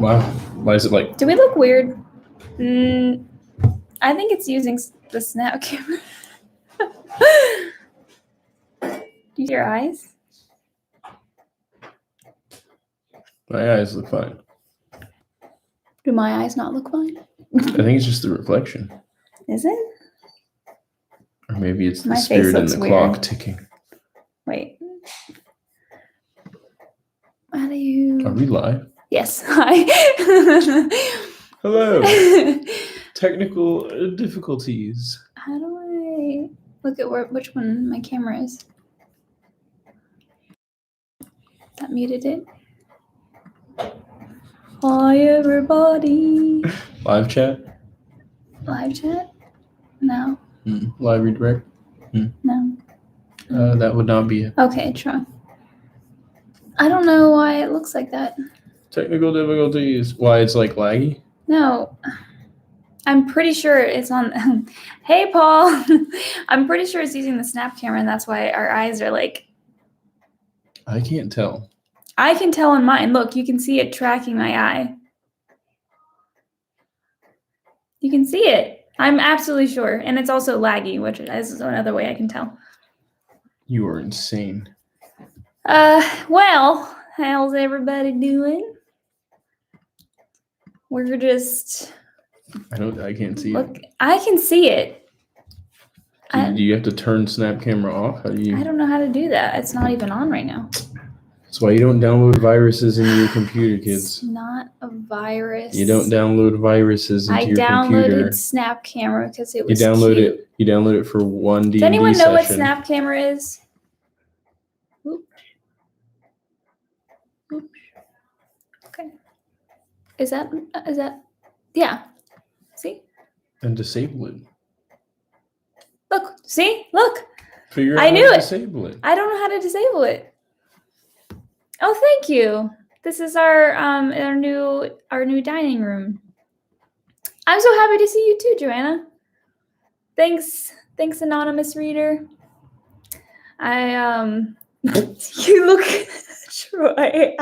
Wow. Why is it like... Do we look weird? I think it's using the snap camera. Do you see your eyes? My eyes look fine. Do my eyes not look fine? I think it's just the reflection. Is it? Or maybe it's the My face spirit in looks the weird. clock ticking. Wait. How do you... Are we live? Yes. Hi. Hello. Technical difficulties. How do I look at which one my camera is? That muted it. Hi, everybody. Live chat? Live chat? No. Live redirect? No. That would not be it. Okay, try. I don't know why it looks like that. Technical difficulties. Why it's like laggy? No. I'm pretty sure it's on. Hey, Paul. I'm pretty sure it's using the snap camera, and that's why our eyes are like. I can't tell. I can tell on mine. Look, you can see it tracking my eye. You can see it. I'm absolutely sure. And it's also laggy, which is another way I can tell. You are insane. Well, how's everybody doing? We're just... I can't see Look, it. I can see it. Do you have to turn snap camera off? How do you? I don't know how to do that. It's not even on right now. That's why you don't download viruses into your computer, kids. It's not a virus. You don't download viruses into your computer. I downloaded Snap Camera because it was You download cute. it. You download it for one D&D Does anyone know what session. Snap Camera is? Oop. Oop. Okay. Is that? Yeah. See? And disable it. Look. See? Look. Figure out I knew how to it. disable it. I don't know how to disable it. Oh, thank you. This is our new dining room. I'm so happy to see you too, Joanna. Thanks, anonymous reader. You look, Troy.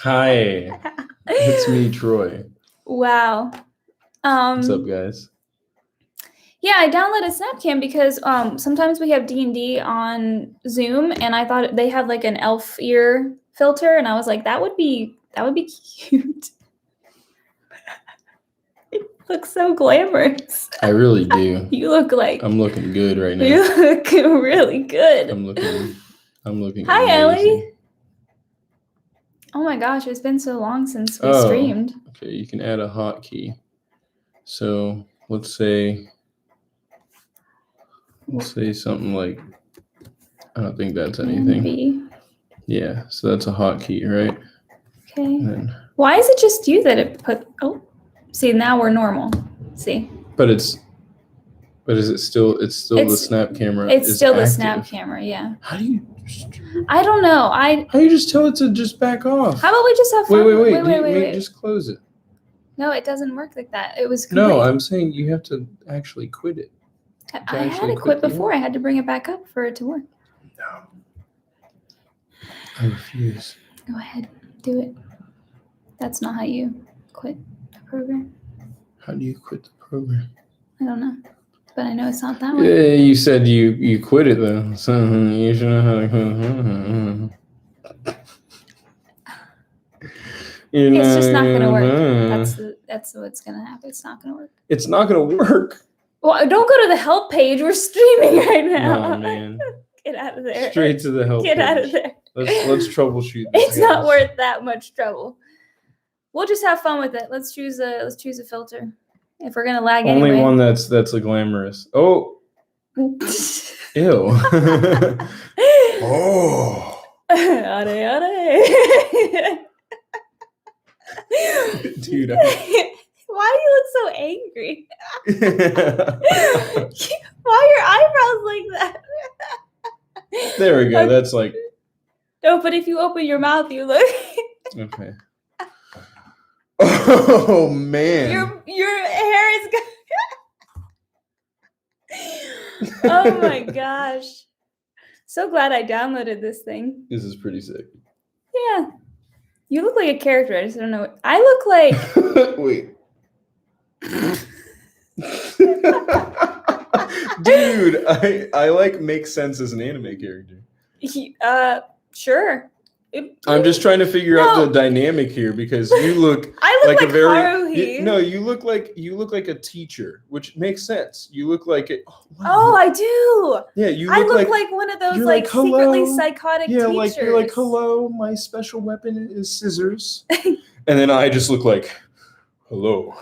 Hi, it's me, Troy. Wow. What's up, guys? Yeah, I downloaded Snapcam because sometimes we have D&D on Zoom, and I thought they had like an elf ear filter, and I was like, that would be cute. You look so glamorous. I really do. You look like I'm looking good right now. you look really good. I'm looking. Hi, amazing. Ellie. Oh my gosh, it's been so long since we streamed. Okay, you can add a hotkey. So let's say something like, I don't think that's anything. B. Yeah, so that's a hotkey, right? Okay. Then, Why is it just you that it put? Oh, see, now we're normal. See. but is it still? It's still the snap camera. It's still the active. snap camera. Yeah. How do you? I don't know. How do you just tell it to just back off? How about we just have fun? Wait. Just close it. No, it doesn't work like that. It was. No, I'm saying you have to actually quit it. I had it quit before. I had to bring it back up for it to work. No. I refuse. Go ahead. Do it. That's not how you quit a program. How do you quit the program? I don't know. But I know it's not that way. Yeah, you said you quit it though. So you should know how to quit. It's just not going to work. That's what's going to happen. It's not going to work. It's not going to work. Well, don't go to the help page. We're streaming right now. Oh, man. Get out of there. Straight to the help page. Get out of there. Let's troubleshoot this. It's not worth that much trouble. We'll just have fun with it. Let's choose a filter. If we're gonna lag Only anyway. one that's a glamorous. Oh. Ew. Oh. Are. Dude. Why do you look so angry? Why are your eyebrows like that? There we go. Okay. That's like. No, but if you open your mouth, you look. Okay. Oh man. Your hair is. Oh my gosh! So glad I downloaded this thing. This is pretty sick. Yeah. You look like a character. I just don't know. I look like. Wait. Dude, I like make sense as an anime character. Sure. I'm just trying to figure out No. the dynamic here because you look I look like a very Haruhi. no, you look like a teacher, which makes sense. You look like it. Oh, I do. Yeah, you I look look like one of those you're like like, secretly "Hello." psychotic yeah, teachers. like you're like, hello, my special weapon is scissors, and then I just look like, hello.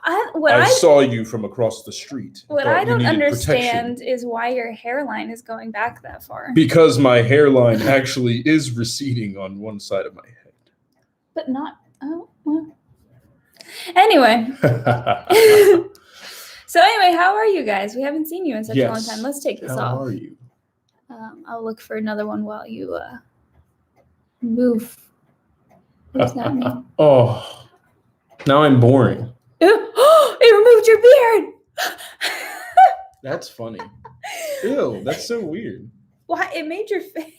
I saw you from across the street. What Thought I you don't needed understand protection. is why your hairline is going back that far. Because my hairline actually is receding on one side of my But not. Oh, well. Anyway. head. So anyway, how are you guys? We haven't seen you in such a long Yes. time. Let's take this How off. are you? I'll look for another one while you move. What does that mean? Oh, now I'm boring. It removed your beard. That's funny. Ew, that's so weird. Why? It made your face.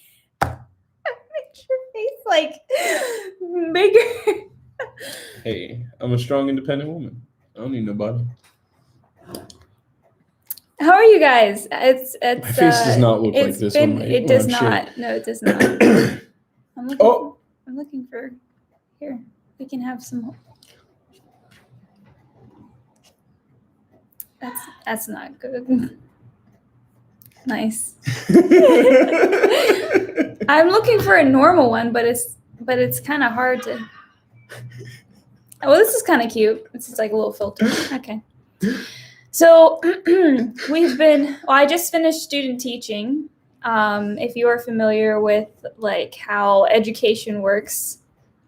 Like bigger. Hey, I'm a strong, independent woman. I don't need nobody. How are you guys? It's My face does not look like it's this been, when it I'm does shaved. not. No, it does not. I'm looking. Oh. I'm looking for. Here, we can have some. That's not good. Nice. I'm looking for a normal one, but it's kind of hard to. Oh, well, this is kind of cute. It's just like a little filter. Okay. So I just finished student teaching. If you are familiar with like how education works,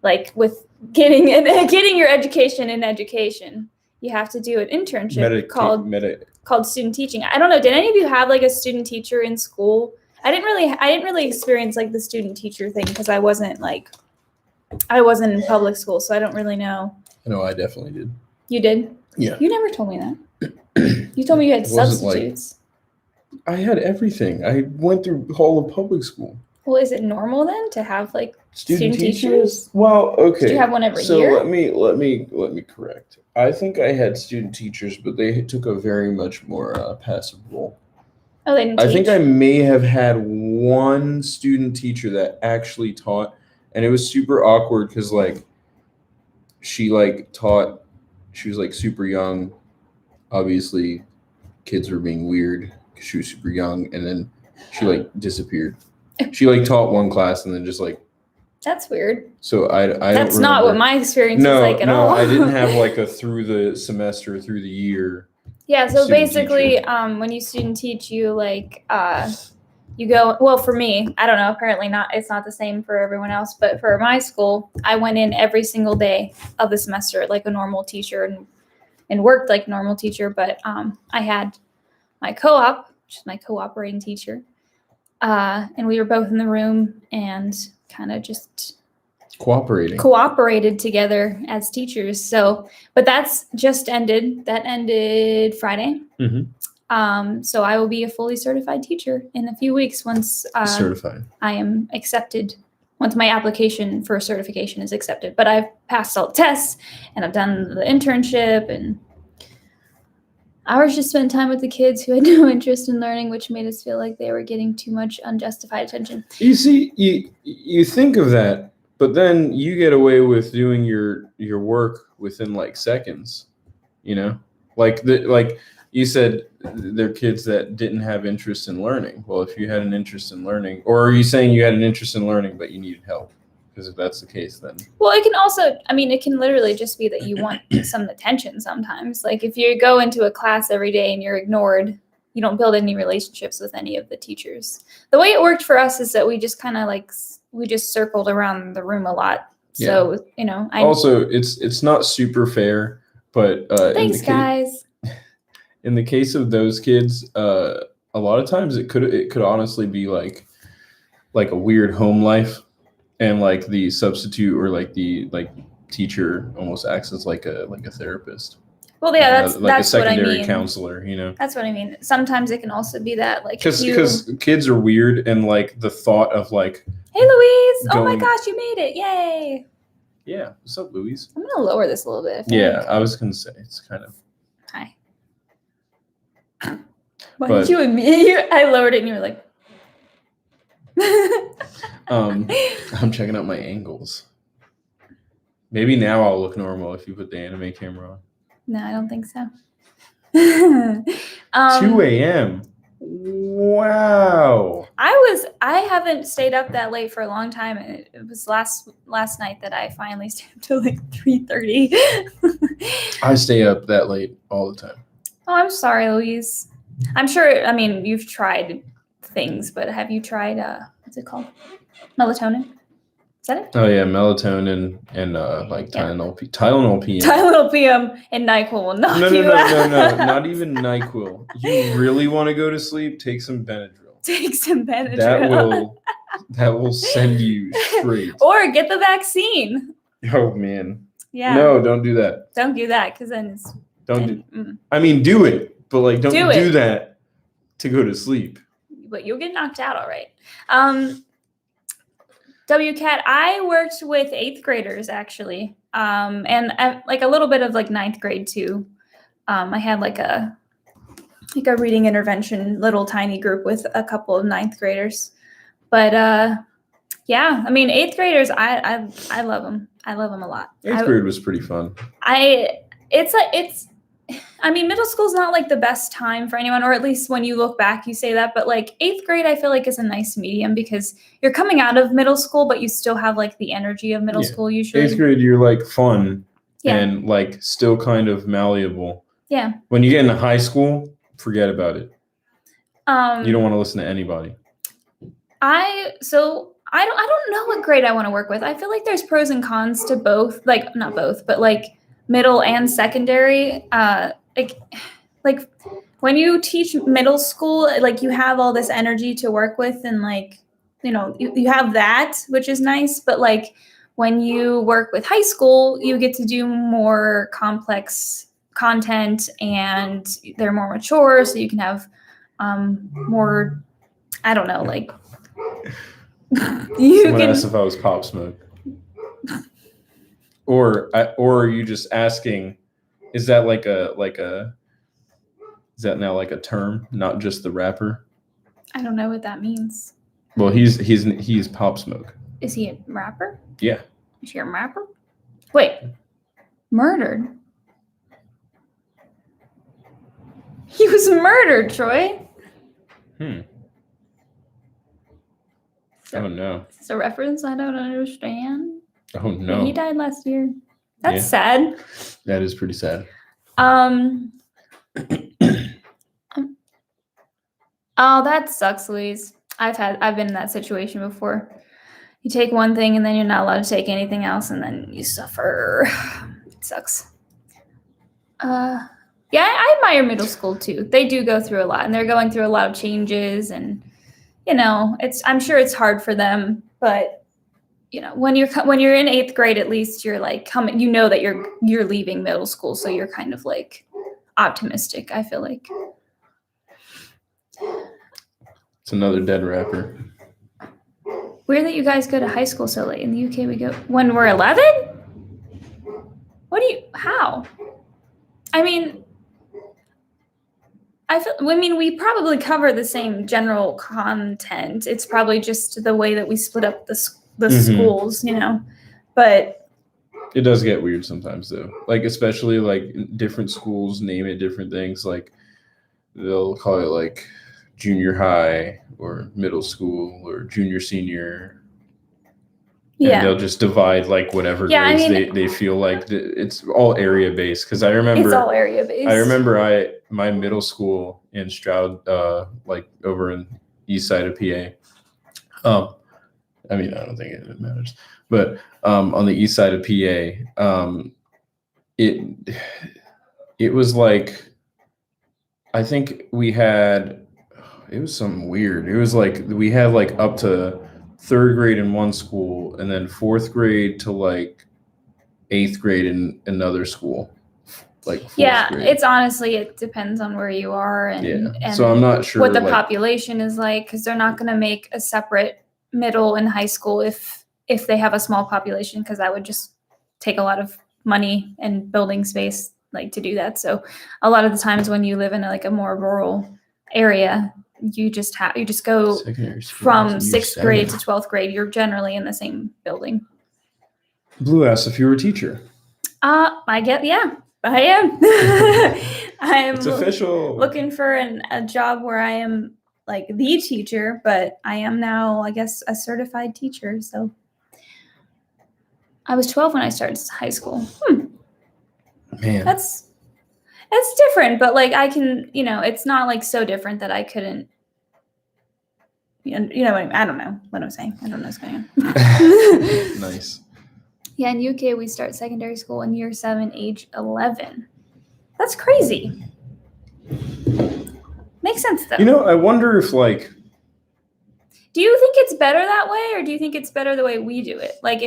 like with getting your education in education, you have to do an internship called student teaching. I don't know. Did any of you have like a student teacher in school? I didn't really experience like the student teacher thing because I wasn't in public school, so I don't really know. No, I definitely did. You did? Yeah. You never told me that. You told me you had It wasn't substitutes. I had everything. I went through all of public school. Well, is it normal then to have like student teachers? Well, okay. Did you have one every so year? let me correct. I think I had student teachers, but they took a very much more passive role. Oh, they didn't teach? I think I may have had one student teacher that actually taught, and it was super awkward because like she like taught. She was like super young. Obviously, kids were being weird because she was super young, and then she like disappeared. She like taught one class and then just like. That's weird. So I That's don't not what remember. my experience is like at all. No, I didn't have like a through the semester, through the year. Yeah, so student basically, teacher. when you student teach, you like you go. Well, for me, I don't know. Apparently, not. It's not the same for everyone else. But for my school, I went in every single day of the semester like a normal teacher and worked like a normal teacher. But I had my co-op, which is my cooperating teacher, and we were both in the room and kind of just cooperated together as teachers. So, but that's just ended. That ended Friday. Mm-hmm. So I will be a fully certified teacher in a few weeks once certified. I am accepted. Once my application for certification is accepted, but I've passed all the tests and I've done the internship and hours just spent time with the kids who had no interest in learning, which made us feel like they were getting too much unjustified attention. You see, you think of that, but then you get away with doing your work within like seconds. You know, like you said, they're kids that didn't have interest in learning. Well, if you had an interest in learning, or are you saying you had an interest in learning but you needed help? Because if that's the case, then well, it can also, it can literally just be that you want some attention sometimes. Like if you go into a class every day and you're ignored, you don't build any relationships with any of the teachers. The way it worked for us is that we just kind of we just circled around the room a lot. So, also it's not super fair, but thanks, guys. In the case of those kids, a lot of times it could honestly be like a weird home life. And like the substitute or like the teacher almost acts as like a therapist. Well, yeah, that's a secondary what I mean. Counselor, you know. That's what I mean. Sometimes it can also be that because kids are weird and like the thought of like. Hey, Louise! Oh my gosh, you made it! Yay! Yeah. What's up, Louise? I'm gonna lower this a little bit. Yeah, I was gonna say it's kind of. Hi. Why But- did you admit I lowered it and you were like. I'm checking out my angles. Maybe now I'll look normal if you put the anime camera on. No, I don't think so. 2 a.m. Wow. I haven't stayed up that late for a long time, and it was last night that I finally stayed up till like 3:30. I stay up that late all the time. Oh, I'm sorry, Louise. I'm sure. I mean, you've tried things, but have you tried what's it called? Melatonin? Is that it? Oh yeah, melatonin and like Tylenol. Tylenol PM. Tylenol PM and NyQuil will knock No, you out. no, not even NyQuil. You really want to go to sleep? Take some Benadryl. Take some Benadryl. That will send you straight. Or get the vaccine. Oh man. Yeah. No, don't do that. Don't do that because then it's. I mean, do it, but like, don't Do do it. that to go to sleep. But you'll get knocked out all right. WCAT, I worked with 8th graders actually, and like a little bit of like 9th grade too. I had like a reading intervention little tiny group with a couple of 9th graders. But yeah, I mean 8th graders, I love them. I love them a lot. 8th grade was pretty fun. I mean, middle school's not like the best time for anyone, or at least when you look back, you say that. But like 8th grade, I feel like is a nice medium because you're coming out of middle school, but you still have like the energy of middle school usually. 8th grade, you're like fun Yeah. and like still kind of malleable. Yeah. When you get into high school, forget about it. You don't want to listen to anybody. I don't know what grade I want to work with. I feel like there's pros and cons to both, like not both, but like middle and secondary. Like when you teach middle school, like you have all this energy to work with and like, you have that, which is nice. But like when you work with high school, you get to do more complex content and they're more mature. So you can have more, I don't know, like Someone asked if I was Pop Smoke. Or are you just asking, is that is that now like a term, not just the rapper? I don't know what that means. Well, he's Pop Smoke. Is he a rapper? Yeah. Is he a rapper? Wait, murdered? He was murdered, Troy. Oh no. Is this a reference I don't understand? Oh no. He died last year. That's sad. That is pretty sad. Oh, that sucks, Louise. I've been in that situation before. You take one thing and then you're not allowed to take anything else and then you suffer. It sucks. Yeah, I admire middle school too. They do go through a lot and they're going through a lot of changes and I'm sure it's hard for them, but when you're in 8th grade, at least you're like coming, that you're leaving middle school. So you're kind of like optimistic, I feel like. It's another dead rapper. Weird that you guys go to high school so late. In the UK, we go when we're 11? How? I mean, we probably cover the same general content. It's probably just the way that we split up the schools, but it does get weird sometimes though. Like, especially like different schools name it different things. Like they'll call it like junior high or middle school or junior senior. Yeah. And they'll just divide like whatever grades they feel like. It's all area based. Because I remember it's all area based. I remember my middle school in Stroud, like over in east side of PA. I mean, I don't think it matters, but on the east side of PA, it was like, I think it was something weird. It was like we had like up to 3rd grade in one school and then 4th grade to like 8th grade in another school. Like 4th grade. It's honestly, it depends on where you are and so I'm not sure what the population is like, because they're not going to make a separate middle and high school if they have a small population, because that would just take a lot of money and building space like to do that. So a lot of the times when you live in like a more rural area, you just go Secondary school from has 6th U7. grade to 12th grade. You're generally in the same building. Blue asked if you were a teacher. I am. I am It's official. looking for a job where I am like the teacher, but I am now, I guess, a certified teacher. So I was 12 when I started high school. Man, That's different, but like I can, it's not like so different that I couldn't. What I mean? I don't know what I'm saying. I don't know what's going on. nice. Yeah, in UK we start secondary school in year 7, age 11. That's crazy. Makes sense though. I wonder if like. Do you think it's better that way, or do you think it's better the way we do it? Like,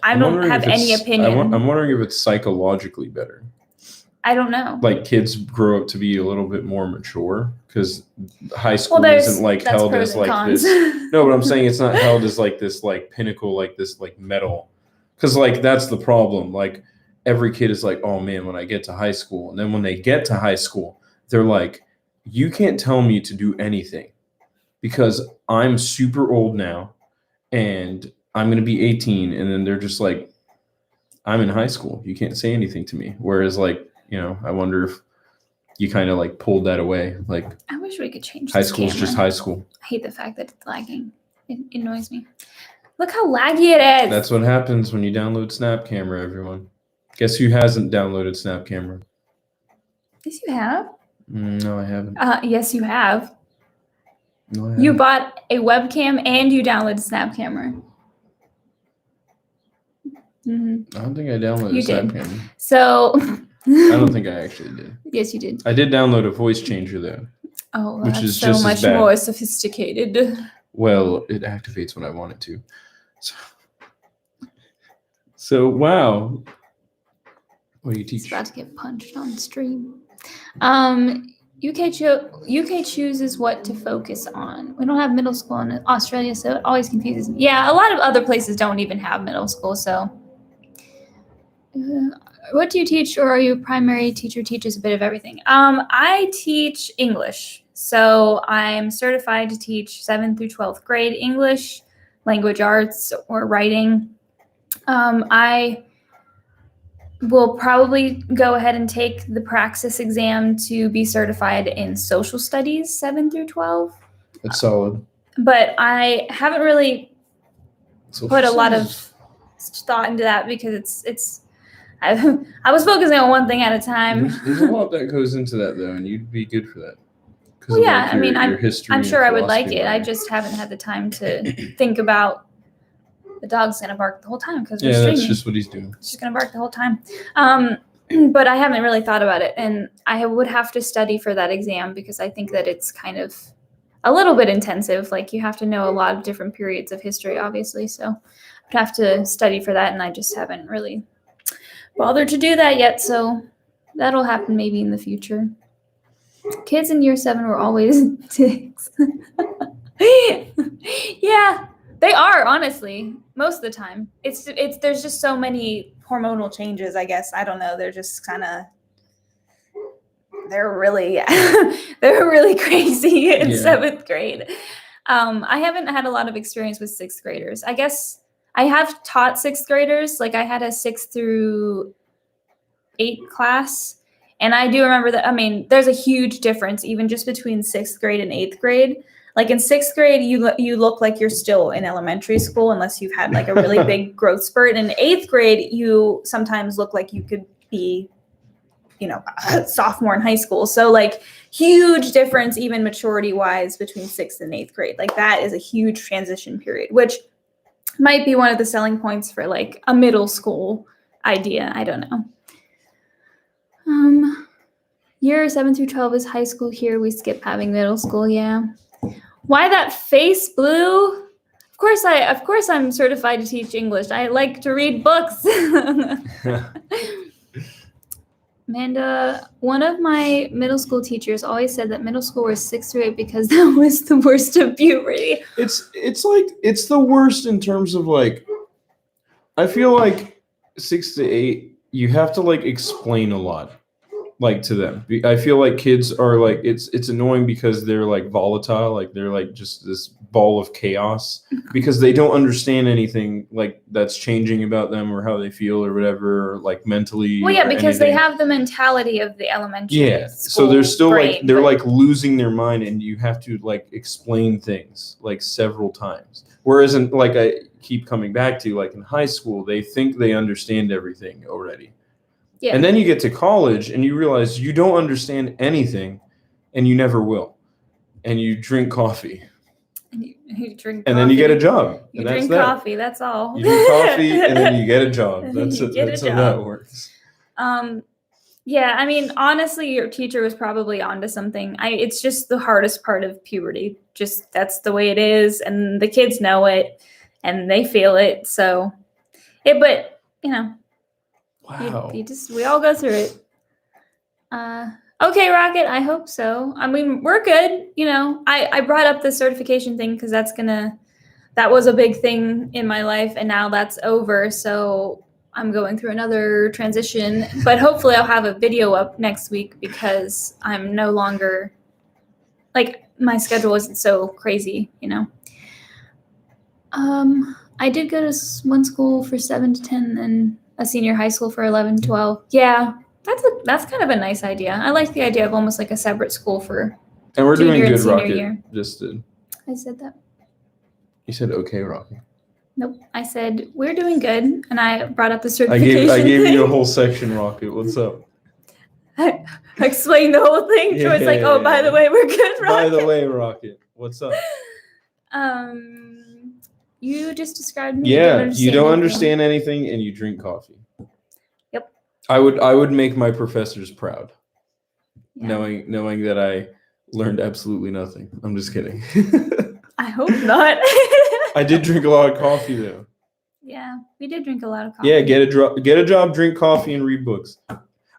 I don't have any opinion. I'm wondering if it's psychologically better. I don't know. Like kids grow up to be a little bit more mature because high school isn't like held as like this. No, but I'm saying it's not held as like this like pinnacle, like this like medal. Because like that's the problem. Like every kid is like, oh man, when I get to high school, and then when they get to high school, they're like, you can't tell me to do anything because I'm super old now, and I'm gonna be 18, and then they're just like, I'm in high school. You can't say anything to me. Whereas like. I wonder if you kind of like pulled that away. Like, I wish we could change. High school's just high school. I hate the fact that it's lagging. It annoys me. Look how laggy it is. That's what happens when you download Snap Camera, everyone. Guess who hasn't downloaded Snap Camera? Yes, you have. No, I haven't. Yes, you have. No, I haven't. You bought a webcam and you downloaded Snap Camera. Mm-hmm. I don't think I downloaded Snap Camera. So. I don't think I actually did. Yes, you did. I did download a voice changer though. Oh, which that's is so just much as bad. more sophisticated. Well, it activates when I want it to. So wow. What do you teach? It's about to get punched on stream. UK chooses what to focus on. We don't have middle school in Australia, so it always confuses me. Yeah, a lot of other places don't even have middle school, so. What do you teach, or are you a primary teacher teaches a bit of everything? I teach English. So I'm certified to teach 7th through 12th grade English, language arts, or writing. I will probably go ahead and take the Praxis exam to be certified in social studies 7 through 12. That's solid. But I haven't really put a lot of thought into that because I was focusing on one thing at a time. There's a lot that goes into that though, and you'd be good for that. Well, yeah, I'm sure I would like it. I just haven't had the time to think about the dog's gonna bark the whole time because we're streaming. That's just what he's doing. It's just gonna bark the whole time. But I haven't really thought about it, and I would have to study for that exam because I think that it's kind of a little bit intensive. Like you have to know a lot of different periods of history, obviously. So I'd have to study for that, and I just haven't really bothered to do that yet, so that'll happen maybe in the future. Kids in year 7 were always 6. Yeah, they are, honestly, most of the time. It's there's just so many hormonal changes, I guess. I don't know. They're just kind of they're really crazy in 7th grade. I haven't had a lot of experience with 6th graders. I guess I have taught 6th graders. Like I had a 6th through 8th class. And I do remember that, I mean, there's a huge difference even just between 6th grade and 8th grade. Like in 6th grade, you look like you're still in elementary school unless you've had like a really big growth spurt. In 8th grade, you sometimes look like you could be, a sophomore in high school. So like huge difference even maturity wise between 6th and 8th grade. Like that is a huge transition period, which might be one of the selling points for like a middle school idea. I don't know. Year 7 through 12 is high school here. We skip having middle school. Yeah. Why that face, Blue? Of course I'm certified to teach English. I like to read books. Amanda, one of my middle school teachers always said that middle school was 6 through 8 because that was the worst of puberty. It's like it's the worst in terms of like I feel like 6 to 8, you have to like explain a lot, like to them. I feel like kids are like it's annoying because they're like volatile, like they're like just this ball of chaos because they don't understand anything like that's changing about them or how they feel or whatever, or like mentally. Well, yeah, or because they anything. have the mentality of the elementary. Yeah, so school they're still brain, like they're but- like losing their mind, and you have to like explain things like several times. Whereas in like I keep coming back to like in high school, they think they understand everything already. Yeah. And then you get to college and you realize you don't understand anything, and you never will. And you drink coffee, And you drink. and then you get a job. You and that's drink that. coffee. That's all. You drink coffee, and then you get a job. And then That's you get a that's how job. that works. Yeah, I mean, honestly, your teacher was probably onto something. It's just the hardest part of puberty. Just that's the way it is, and the kids know it, and they feel it. So, but you know, Wow. we all go through it. Okay, Rocket. I hope so. I mean, we're good. You know, I brought up the certification thing because that was a big thing in my life, and now that's over. So I'm going through another transition, but hopefully I'll have a video up next week because I'm no longer like my schedule isn't so crazy, you know. I did go to one school for 7 to 10 and a senior high school for 11 to 12. Yeah, that's kind of a nice idea. I like the idea of almost like a separate school for And we're doing junior and good, senior Rocket. year. Just did. I said that. You said okay, Rocket. Nope. I said we're doing good, and I brought up the I certification. gave thing. you a whole section, Rocket. What's up? I explained the whole thing. Yeah, Troy's like, yeah, "Oh, yeah, by the yeah. way, we're good, By Rocket." the way, Rocket. What's up? You just described me. Yeah, you don't anything. understand anything, and you drink coffee. Yep. I would make my professors proud, Yeah. knowing that I learned absolutely nothing. I'm just kidding. I hope not. I did drink a lot of coffee though. Yeah, we did drink a lot of coffee. Yeah, get a job, drink coffee, and read books.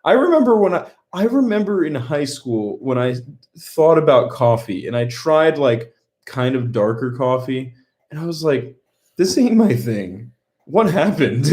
I remember in high school when I thought about coffee and I tried like kind of darker coffee, and I was like, this ain't my thing. What happened?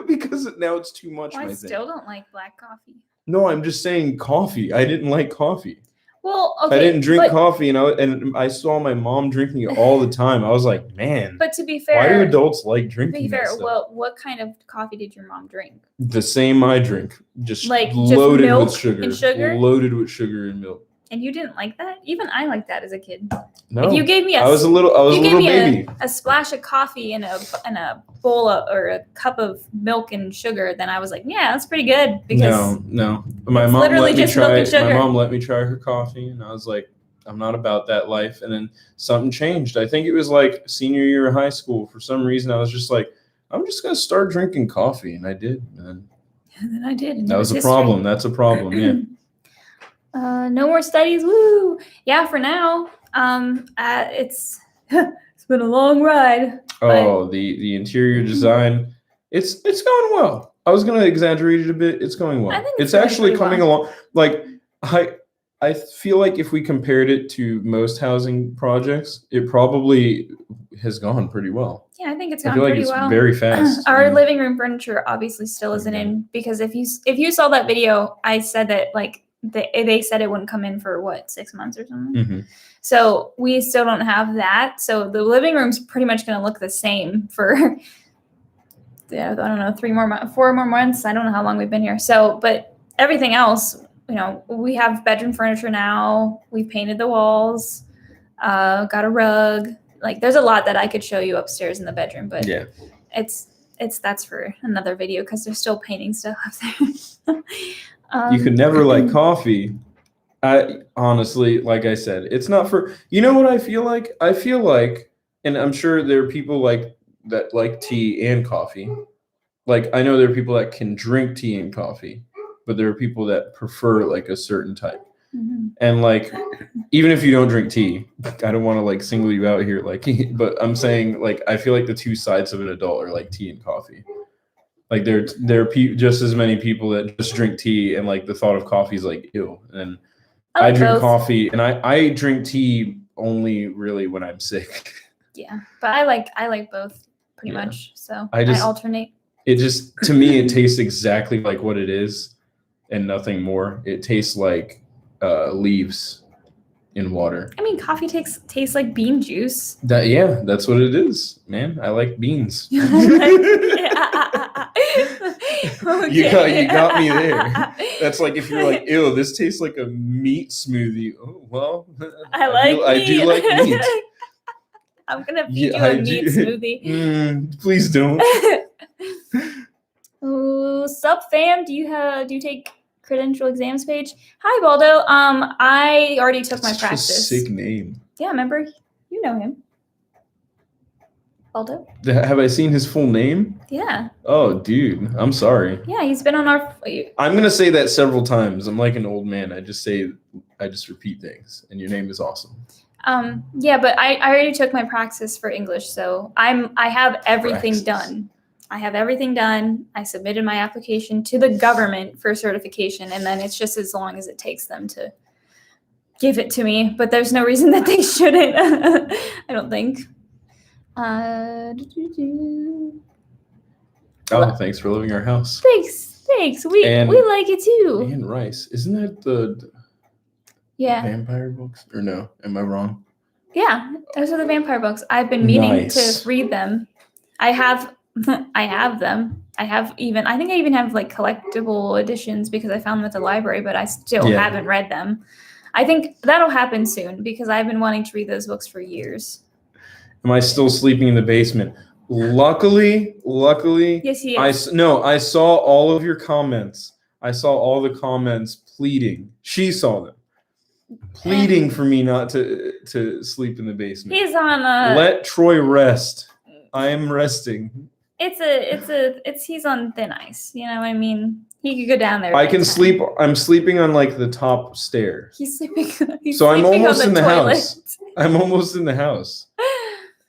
Because now it's too much. Well, I my still thing. don't like black coffee. No, I'm just saying coffee. I didn't like coffee. Well, okay. I didn't drink but, coffee, and I saw my mom drinking it all the time. I was like, man, But to be fair, why do adults like to drinking be that fair, stuff? well, what kind of coffee did your mom drink? The same I drink, just Like, just loaded milk with sugar, and sugar? loaded with sugar and milk. And you didn't like that? Even I liked that as a kid. No, If you gave me I was a little baby. a splash of coffee in a bowl or a cup of milk and sugar, then I was like, yeah, that's pretty good. Because No. My it's mom literally let me just milk try. and sugar. My mom let me try her coffee, and I was like, I'm not about that life. And then something changed. I think it was like senior year of high school. For some reason, I was just like, I'm just gonna start drinking coffee, and I did. And then I did. and that it was a history. problem. That's a problem. Yeah. No more studies. Woo! Yeah, for now. It's it's been a long ride. Oh, the interior design. It's going well. I was gonna exaggerate it a bit. It's going well. I think It's going actually pretty coming well. along. Like I feel like if we compared it to most housing projects, it probably has gone pretty well. Yeah, I think it's I gone feel like pretty it's well. very fast. Our and- living room furniture obviously still isn't in because if you saw that video, I said that like they said it wouldn't come in for what 6 months or something. Mhm. So we still don't have that. So the living room's pretty much going to look the same for I don't know 4 more months. I don't know how long we've been here. So, but everything else, you know, we have bedroom furniture now. We've painted the walls. Got a rug. Like there's a lot that I could show you upstairs in the bedroom, but Yeah. that's for another video because they're still painting stuff up there. You could never like coffee. I honestly, like I said, it's not for. You know what I feel like? I feel like, and I'm sure there are people like that like tea and coffee. Like I know there are people that can drink tea and coffee, but there are people that prefer like a certain type. Mhm. And like, even if you don't drink tea, I don't want to like single you out here, like, but I'm saying like I feel like the two sides of an adult are like tea and coffee. Like there are just as many people that just drink tea, and like the thought of coffee is like ew. And I like drink both. coffee, and I drink tea only really when I'm sick. Yeah, but I like both pretty Yeah. much. So I I just- alternate. It just, to me, it tastes exactly like what it is and nothing more. It tastes like leaves in water. I mean, coffee tastes like bean juice. That's what it is, man. I like beans. Yeah. You got me there. That's like if you're like, ew, this tastes like a meat smoothie. Oh well, I do like meat. I'm gonna feed you a meat smoothie. Please don't. Oh, sup fam? Do you take credential exams page? Hi Baldo. I already took my practice. A sick name. Yeah, remember? You know him. Baldo? Have I seen his full name? Yeah. Oh, dude, I'm sorry. Yeah, he's been on our. I'm gonna say that several times. I'm like an old man. I just repeat things. And your name is awesome. Yeah, but I already took my praxis for English, so I have everything done. I have everything done. I submitted my application to the government for certification, and then it's just as long as it takes them to give it to me. But there's no reason that they shouldn't. I don't think. Oh, thanks for living our house. Thanks. We like it too. And rice. Isn't that the vampire books? Or no? Am I wrong? Yeah, those are the vampire books. I've been meaning to read them. I have them. I think I even have like collectible editions because I found them at the library, but I still haven't read them. I think that'll happen soon because I've been wanting to read those books for years. Am I still sleeping in the basement? Luckily. Yes, he is. I saw all of your comments. I saw all the comments pleading. She saw them. Pleading for me not to sleep in the basement. He's on Let Troy rest. I am resting. He's on thin ice. You know what I mean? He could go down there. I can sleep. I'm sleeping on like the top stair. He's sleeping. I'm almost in the house. I'm almost in the house.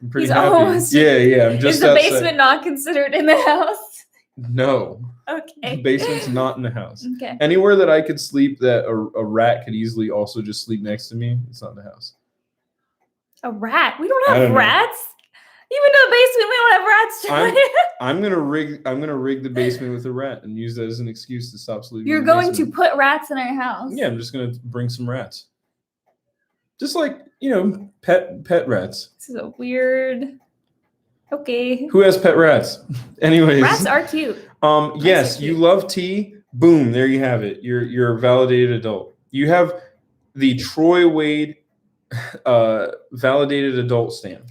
I'm pretty happy. Almost. Yeah. I'm just. Is the basement not considered in the house? No. Okay. The basement's not in the house. Okay. Anywhere that I could sleep that a rat could easily also just sleep next to me, it's not in the house. A rat? We don't have rats. Even in the basement, we don't have rats. I'm gonna rig the basement with a rat and use that as an excuse to stop sleeping. You're going to put rats in our house. Yeah, I'm just gonna bring some rats. Just like, pet rats. This is a weird. Okay. Who has pet rats? Anyways. Rats are cute. Yes, you love tea. Boom, there you have it. You're a validated adult. You have the Troy Wade validated adult stamp.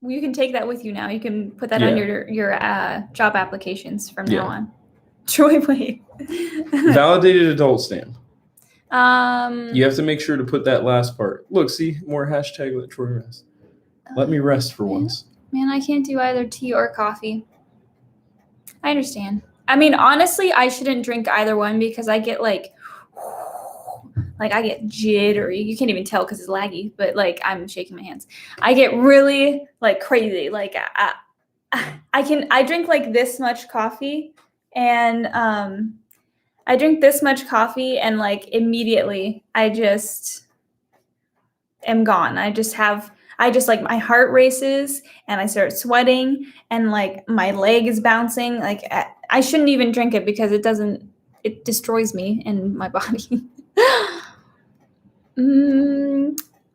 You can take that with you now. You can put that on your job applications from now on. Troy Wade. Validated adult stamp. You have to make sure to put that last part. Look, see, more hashtag let Troy rest. Let me rest for once. Man, I can't do either tea or coffee. I understand. I mean, honestly, I shouldn't drink either one because I get like I get jittery. You can't even tell because it's laggy, but I'm shaking my hands. I get really crazy. I drink this much coffee and I drink this much coffee and immediately I just am gone. My heart races and I start sweating and my leg is bouncing. I shouldn't even drink it because it destroys me and my body.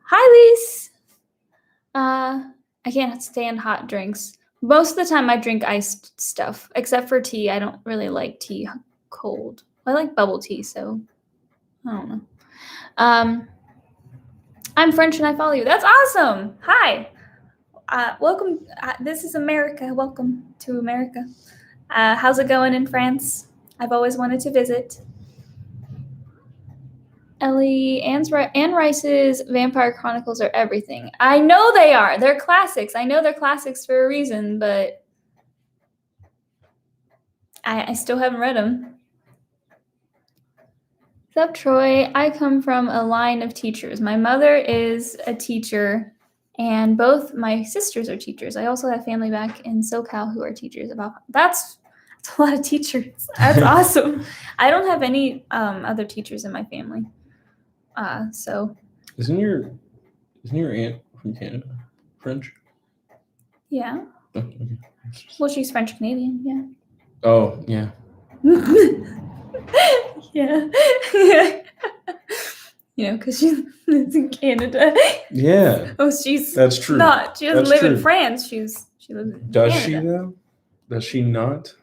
Hi, Lise. I can't stand hot drinks. Most of the time I drink iced stuff, except for tea. I don't really like tea cold. I like bubble tea, so I don't know. I'm French and I follow you. That's awesome. Hi. Welcome. This is America. Welcome to America. How's it going in France? I've always wanted to visit. Ellie, Anne Rice's Vampire Chronicles are everything. I know they are. They're classics. I know they're classics for a reason, but I still haven't read them. What's up, Troy? I come from a line of teachers. My mother is a teacher, and both my sisters are teachers. I also have family back in SoCal who are teachers. That's a lot of teachers. That's awesome. I don't have any other teachers in my family. So isn't your aunt from Canada French? Yeah. Oh, okay. Well, she's French Canadian, yeah. Oh, yeah. Yeah. Because she lives in Canada. Yeah, Oh, she's that's true. not. She doesn't That's live in true. France. She lives in Does she Canada. though? Does she not?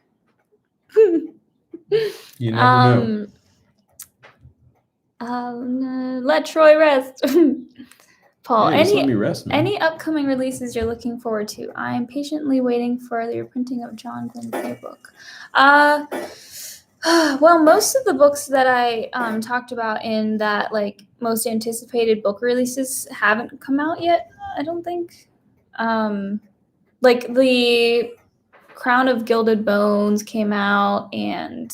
You never know. Let Troy rest. Paul, Yeah, just let me rest, man. any upcoming releases you're looking forward to? I'm patiently waiting for the reprinting of John Glenn book. Well, most of the books that I talked about in that most anticipated book releases haven't come out yet. I don't think. Like the Crown of Gilded Bones came out, and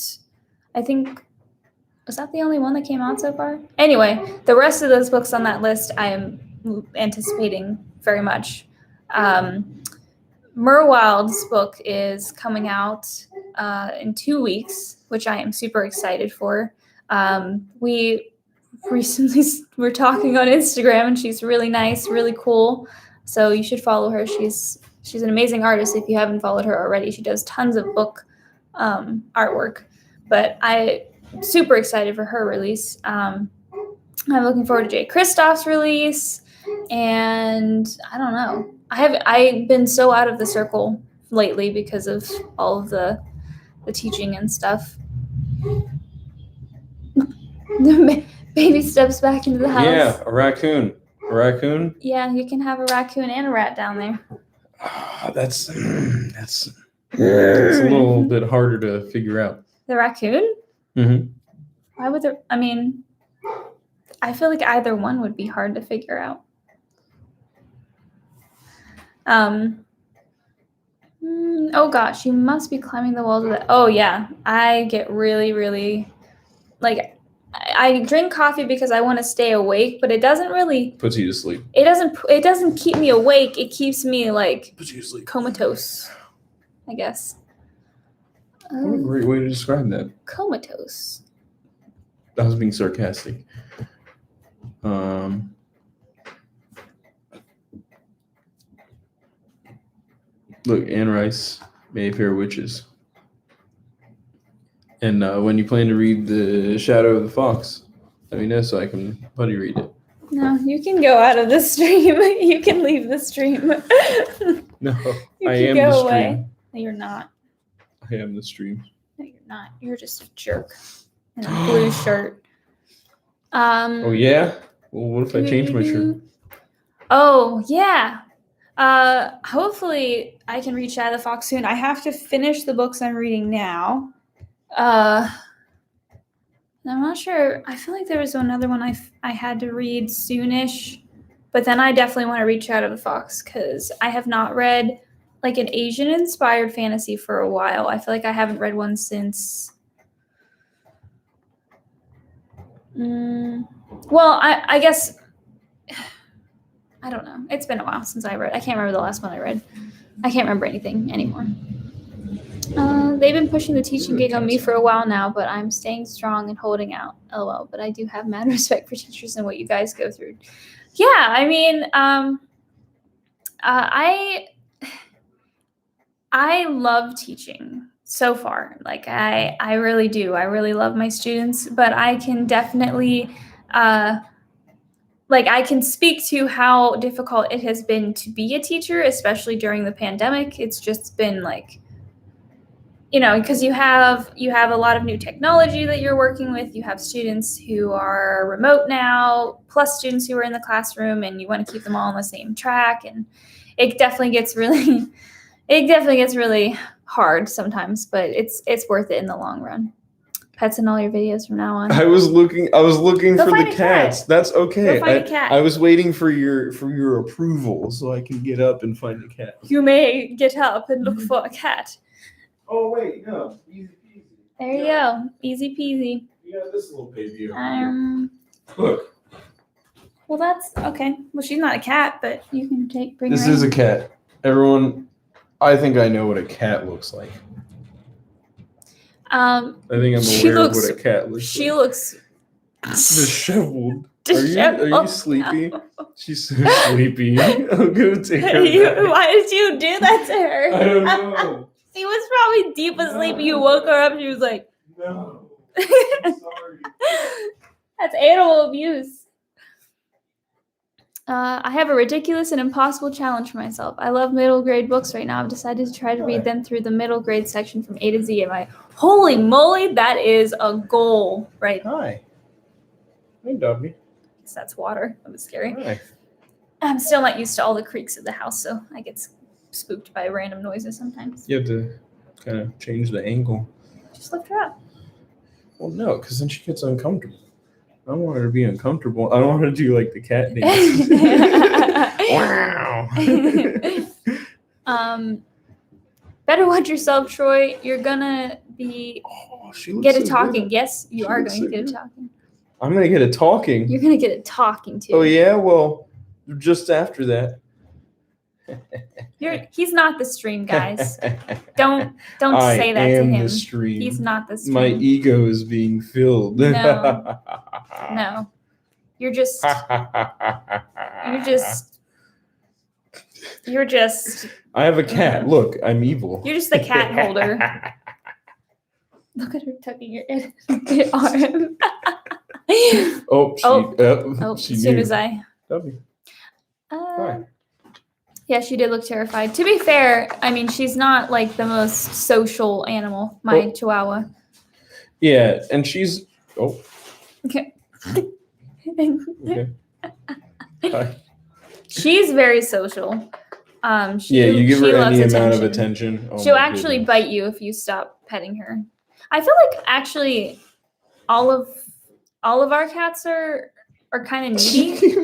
I think was that the only one that came out so far? Anyway, the rest of those books on that list I am anticipating very much. Merwild's book is coming out in 2 weeks, which I am super excited for. We recently were talking on Instagram, and she's really nice, really cool. So you should follow her. She's an amazing artist if you haven't followed her already. She does tons of book artwork. But I'm super excited for her release. I'm looking forward to Jay Kristoff's release. And I don't know. I've been so out of the circle lately because of all of the teaching and stuff. The baby steps back into the house. Yeah, a raccoon. A raccoon? Yeah, you can have a raccoon and a rat down there. That's a little bit harder to figure out. The raccoon? Mm-hmm. Why would there? I mean, I feel like either one would be hard to figure out. Oh gosh, you must be climbing the walls of it. Oh yeah, I get really, really I drink coffee because I want to stay awake, but it doesn't really puts you to sleep. It doesn't keep me awake. It keeps me puts you to sleep. Comatose, I guess. What a great way to describe that. Comatose. I was being sarcastic. Look, Anne Rice, Mayfair Witches. And when you plan to read The Shadow of the Fox, let me know so I can buddy read it. No, you can go out of the stream. You can leave the stream. No, you I can am go the away. stream. No, you're not. I am the stream. No, you're not. You're just a jerk in a blue shirt. Oh yeah? Well, what if I change my shirt? Oh yeah. Hopefully I can read Shadow of the Fox soon. I have to finish the books I'm reading now. I'm not sure. I feel like there was another one I had to read soonish, but then I definitely want to read Shadow of the Fox because I have not read an Asian-inspired fantasy for a while. I feel like I haven't read one since. Well, I guess. I don't know. It's been a while since I read. I can't remember the last one I read. I can't remember anything anymore. They've been pushing the teaching gig on me for a while now, but I'm staying strong and holding out. LOL. But I do have mad respect for teachers and what you guys go through. Yeah, I mean, I love teaching so far. I really do. I really love my students, but I can definitely I can speak to how difficult it has been to be a teacher, especially during the pandemic. It's just been because you have a lot of new technology that you're working with. You have students who are remote now, plus students who are in the classroom, and you want to keep them all on the same track. And it definitely gets really hard sometimes, but it's worth it in the long run. Pets in all your videos from now on. I was looking Go for the cats. Cat. That's okay. Go find a cat. I was waiting for your approval so I can get up and find a cat. You may get up and look for a cat. Oh wait, no. Easy peasy. There you go. Easy peasy. You got this little baby over here. Look. Well, that's okay. Well, she's not a cat, but you can bring This her is in. a cat. Everyone, I think I know what a cat looks like. I think I'm aware of what a cat looks like. She looks disheveled. Are you sleepy? She's so sleepy. I'll go take her back. Why did you do that to her? I don't know. She was probably deep asleep. You woke her up. She was like, No. I'm sorry. that's animal abuse. I have a ridiculous and impossible challenge for myself. I love middle grade books right now. I've decided to try to read them through the middle grade section from A to Z. Holy moly, that is a goal, right? Hi. Hey, Dobby. That's water. That was scary. Hi. I'm still not used to all the creaks of the house, so I get spooked by random noises sometimes. You have to kind of change the angle. Just lift her up. Well, no, because then she gets uncomfortable. I don't want her to be uncomfortable. I don't want her to do like the cat dance. Wow. Better watch yourself, Troy. You're gonna be get a talking. Good. Yes, you are going to get a talking. I'm gonna get a talking. You're gonna get a talking to. Oh yeah, well, just after that. He's not the stream, guys. Don't say that to him. The stream. He's not the stream. My ego is being filled. No. No. You're just I have a cat. Look, I'm evil. You're just the cat holder. Look at her tucking your arm. She as soon knew. as I Dobby. Hi. Yeah, she did look terrified. To be fair, I mean, she's not like the most social animal, my Chihuahua. Yeah, and she's Okay. Okay. Hi. She's very social. You give her any amount of attention. attention. She'll actually bite you if you stop petting her. I feel like actually all of our cats are kind of needy.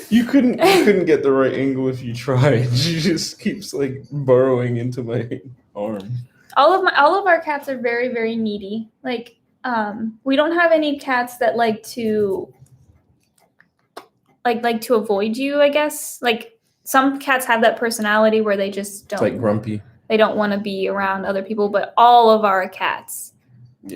You couldn't get the right angle if you tried. She just keeps like burrowing into my arm. All of our cats are very, very needy. Like, we don't have any cats that like to avoid you, I guess. Like some cats have that personality where they just don't. It's like grumpy. They don't want to be around other people, but all of our cats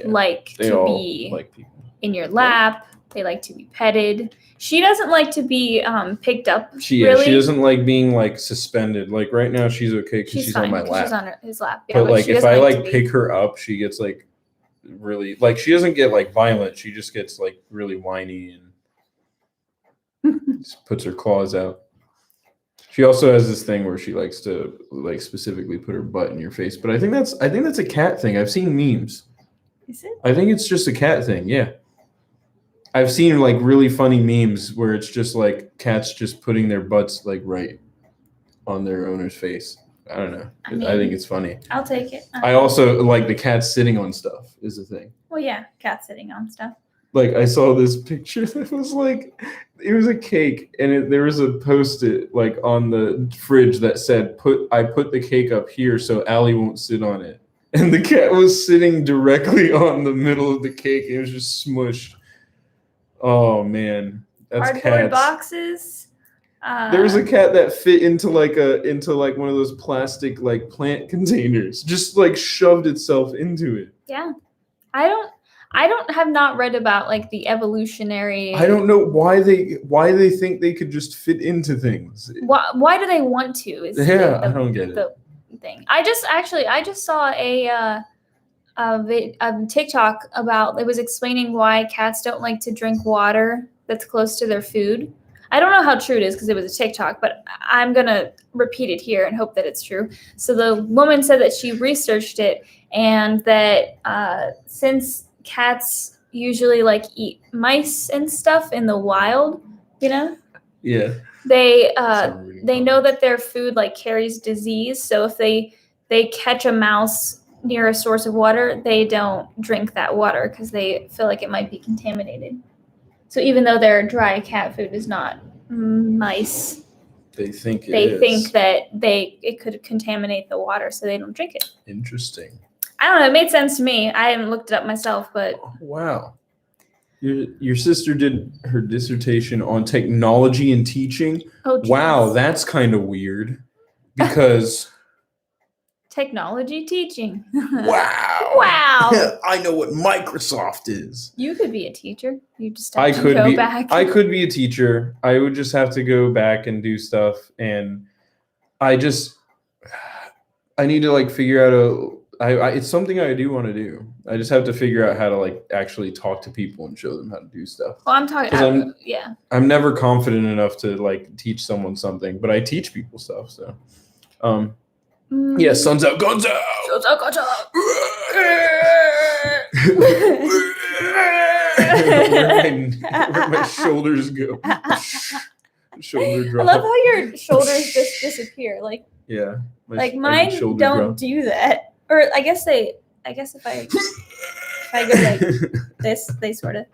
like to be like people. In your lap. They like to be petted. She doesn't like to be picked up. She doesn't like being like suspended. Like right now, she's okay because she's on my lap. She's on his lap. Yeah, but like if I like pick her up, she gets like really like she doesn't get like violent. She just gets like really whiny and just puts her claws out. She also has this thing where she likes to like specifically put her butt in your face. But I think that's a cat thing. I've seen memes. Is it? I think it's just a cat thing. Yeah. I've seen like really funny memes where it's just like cats just putting their butts like right on their owner's face. I don't know. I think it's funny. I'll take it. I also like the cats sitting on stuff is a thing. Well, yeah, cats sitting on stuff. Like I saw this picture that was like, it was a cake and there was a Post-it like on the fridge that said, I put the cake up here so Allie won't sit on it. And the cat was sitting directly on the middle of the cake. It was just smushed. Oh man, that's cardboard cats. Boxes. There was a cat that fit into like one of those plastic like plant containers, just like shoved itself into it. Yeah, I have not read about like the evolutionary. I don't know why they think they could just fit into things. Why do they want to? I don't get it. Thing. I just saw a TikTok about it was explaining why cats don't like to drink water that's close to their food. I don't know how true it is because it was a TikTok, but I'm gonna repeat it here and hope that it's true. So the woman said that she researched it and that since cats usually like eat mice and stuff in the wild, you know? Yeah. They know that their food like carries disease. So if they catch a mouse near a source of water, they don't drink that water because they feel like it might be contaminated. So even though their dry cat food is not mice, they think that it could contaminate the water, so they don't drink it. Interesting. I don't know. It made sense to me. I haven't looked it up myself, but wow. Your sister did her dissertation on technology and teaching. Oh, geez. Wow, that's kind of weird because Technology teaching. Wow. Wow. I know what Microsoft is. You could be a teacher. You just have I to could go be back. I could be a teacher. I would just have to go back and do stuff, and I need to like figure out it's something I do want to do. I just have to figure out how to like actually talk to people and show them how to do stuff. Well, I'm talking. 'Cause Yeah. I'm never confident enough to like teach someone something, but I teach people stuff. So, yeah, sun's out, guns out. Where my shoulders go. Shoulder I drop. love how your shoulders just disappear. Like Yeah. mine shoulder don't drop. do that. Or I guess if I go like this, they sort of.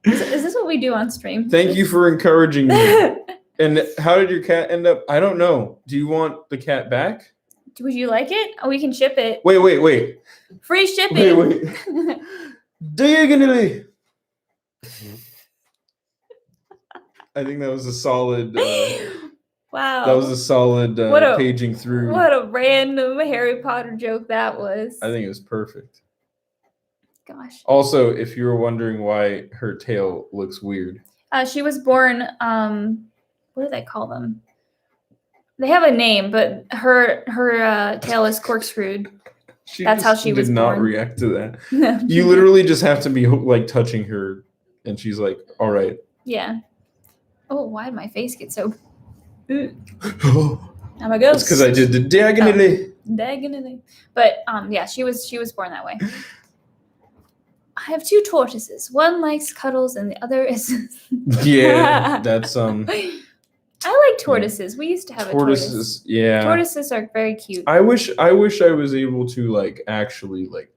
Is this what we do on stream? Thank you for encouraging me. And how did your cat end up? I don't know. Do you want the cat back? Would you like it? Oh, we can ship it. Wait. Free shipping. Wait. Diagonally. I think that was a solid. Wow. That was a solid paging through. What a random Harry Potter joke that was. I think it was perfect. Gosh. Also, if you were wondering why her tail looks weird, She was born. What do they call them? They have a name, but her tail is corkscrewed. That's how she was did not born. react to that. You literally just have to be like touching her, and she's like, "All right." Yeah. Oh, why did my face get so? Oh, I'm a ghost. it's because I did the diagonally. Diagonally. But yeah, she was born that way. I have two tortoises. One likes cuddles, and the other is. Yeah, that's I like tortoises. We used to have a tortoise. tortoises. Yeah, Tortoises are very cute. I wish I was able to like actually like,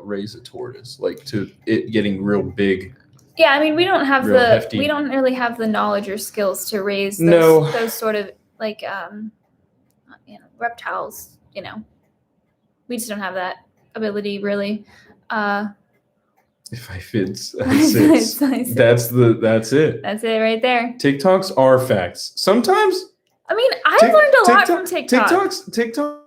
raise a tortoise, like to it getting real big. Yeah, I mean, we don't have Real hefty. we don't really have the knowledge or skills to raise No. those sort of like reptiles. We just don't have that ability really. If I fit six, that's it. That's it right there. TikToks are facts. Sometimes I mean, I learned a lot from TikTok. TikTok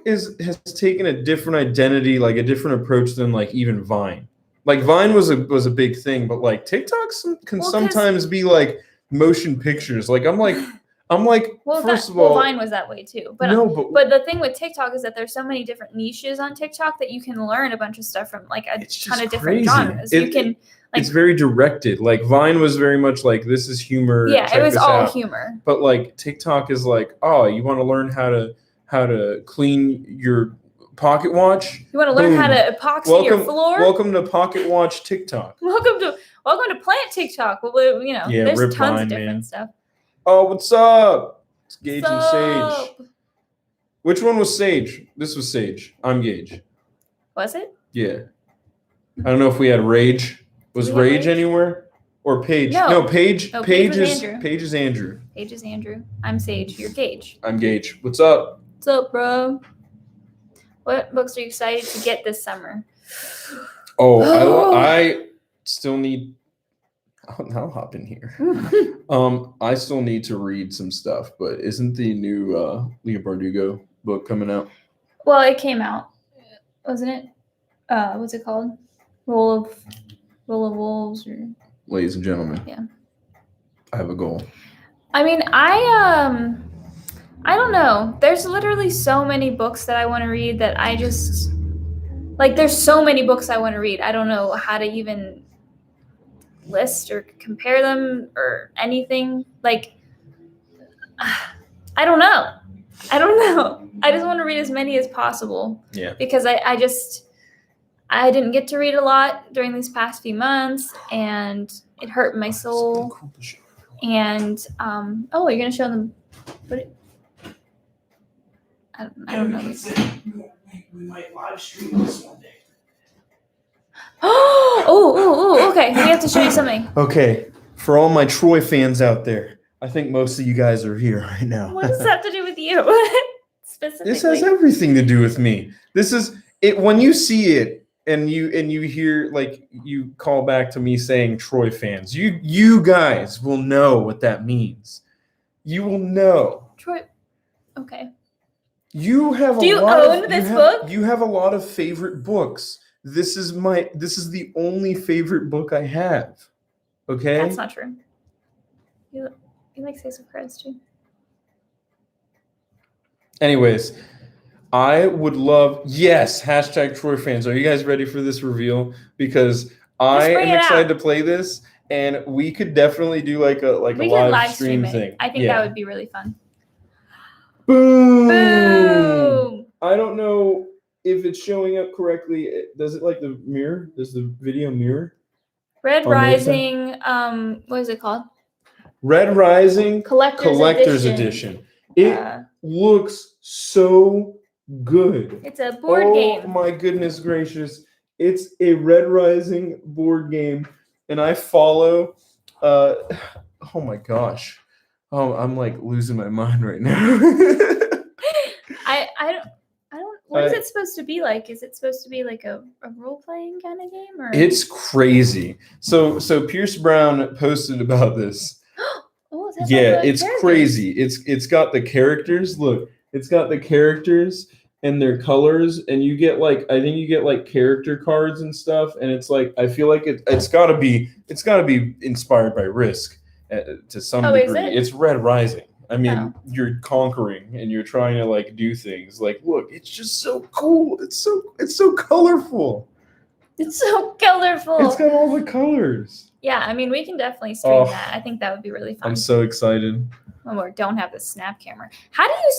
has taken a different identity, like a different approach than like even Vine. Like Vine was a big thing, but like TikTok can sometimes be like motion pictures. Like I'm like, first of all, Vine was that way too. But no, but the thing with TikTok is that there's so many different niches on TikTok that you can learn a bunch of stuff from like a ton of different genres. You can it's very directed. Like Vine was very much like this is humor. Yeah, check it was this all out. Humor. But like TikTok is like, oh, you want to learn how to clean your pocket watch? You want to learn how to epoxy your floor? Welcome to Pocket Watch TikTok. Welcome to Plant TikTok. Well, there's Rip tons Vine, of different man. stuff. Oh, what's up? It's Gage and Sup? Sage. Which one was Sage? This was Sage. I'm Gage. Was it? Yeah. I don't know if we had Rage. Was We had Rage Rage? anywhere? Or Paige? No. Paige. No, Paige Paige was is Andrew. Paige is Andrew. Paige is Andrew. I'm Sage. You're Gage. I'm Gage. What's up? What's up, bro? What books are you excited to get this summer? Oh, I still need. I'll hop in here. I still need to read some stuff, but isn't the new Leah Bardugo book coming out? Well, it came out, wasn't it? What's it called? Roll of Wolves, or Ladies and gentlemen. Yeah. I have a goal. I mean, I don't know. There's literally so many books that I want to read that I just like. There's so many books I want to read. I don't know how to even list or compare them or anything. Like, I don't know. I just want to read as many as possible. Yeah. Because I didn't get to read a lot during these past few months, and it hurt my soul. And you're gonna show them. I don't know. We might live stream this one day. Oh, okay. We have to show you something. Okay, for all my Troy fans out there, I think most of you guys are here right now. What does that have to do with you? Specifically. This has everything to do with me. This is it. When you see it and you hear like you call back to me saying Troy fans, you guys will know what that means. You will know. Troy. Okay. You have Do a you lot own of, this you book? Have, you have a lot of favorite books. This is the only favorite book I have. Okay? That's not true. You like Ace of Cards too. Anyways, I would love hashtag Troy fans. Are you guys ready for this reveal? Because I bring am it excited out. to play this, and we could definitely do like a We could live stream it. thing. I think that would be really fun. Boom! Boom! I don't know if it's showing up correctly. Does it like the mirror? Does the video mirror? Red On the Rising, what is it called? Red Rising Collector's Edition. It looks so good. It's a board game. Oh my goodness gracious. It's a Red Rising board game. And I follow oh my gosh. Oh, I'm like losing my mind right now. I don't what is it supposed to be like? Is it supposed to be like a role-playing kind of game or It's crazy. So Pierce Brown posted about this. Oh, that's Yeah, it's crazy. It's got the characters. Look, it's got the characters and their colors, and you get like I think you get like character cards and stuff. And it's like I feel like it's got to be inspired by Risk to some degree. Is it? It's Red Rising. I mean, Oh. you're conquering and you're trying to like do things. Like, look, it's just so cool. It's so colorful. It's so colorful. It's got all the colors. Yeah, I mean, we can definitely stream that. I think that would be really fun. I'm so excited. Oh, we don't have the snap camera. How do you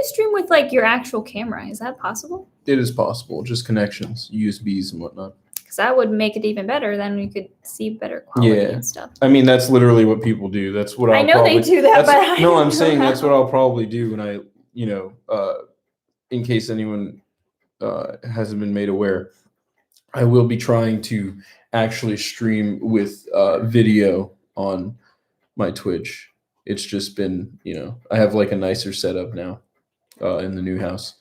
stream with like your actual camera? Is that possible? It is possible. Just connections, USBs and whatnot. Because that would make it even better. Then we could see better quality Yeah. and stuff. I mean, that's literally what people do. That's what I know they do that, but I no, don't I'm saying know that's how. what I'll probably do when I, in case anyone hasn't been made aware, I will be trying to actually stream with video on my Twitch. It's just been, I have like a nicer setup now in the new house,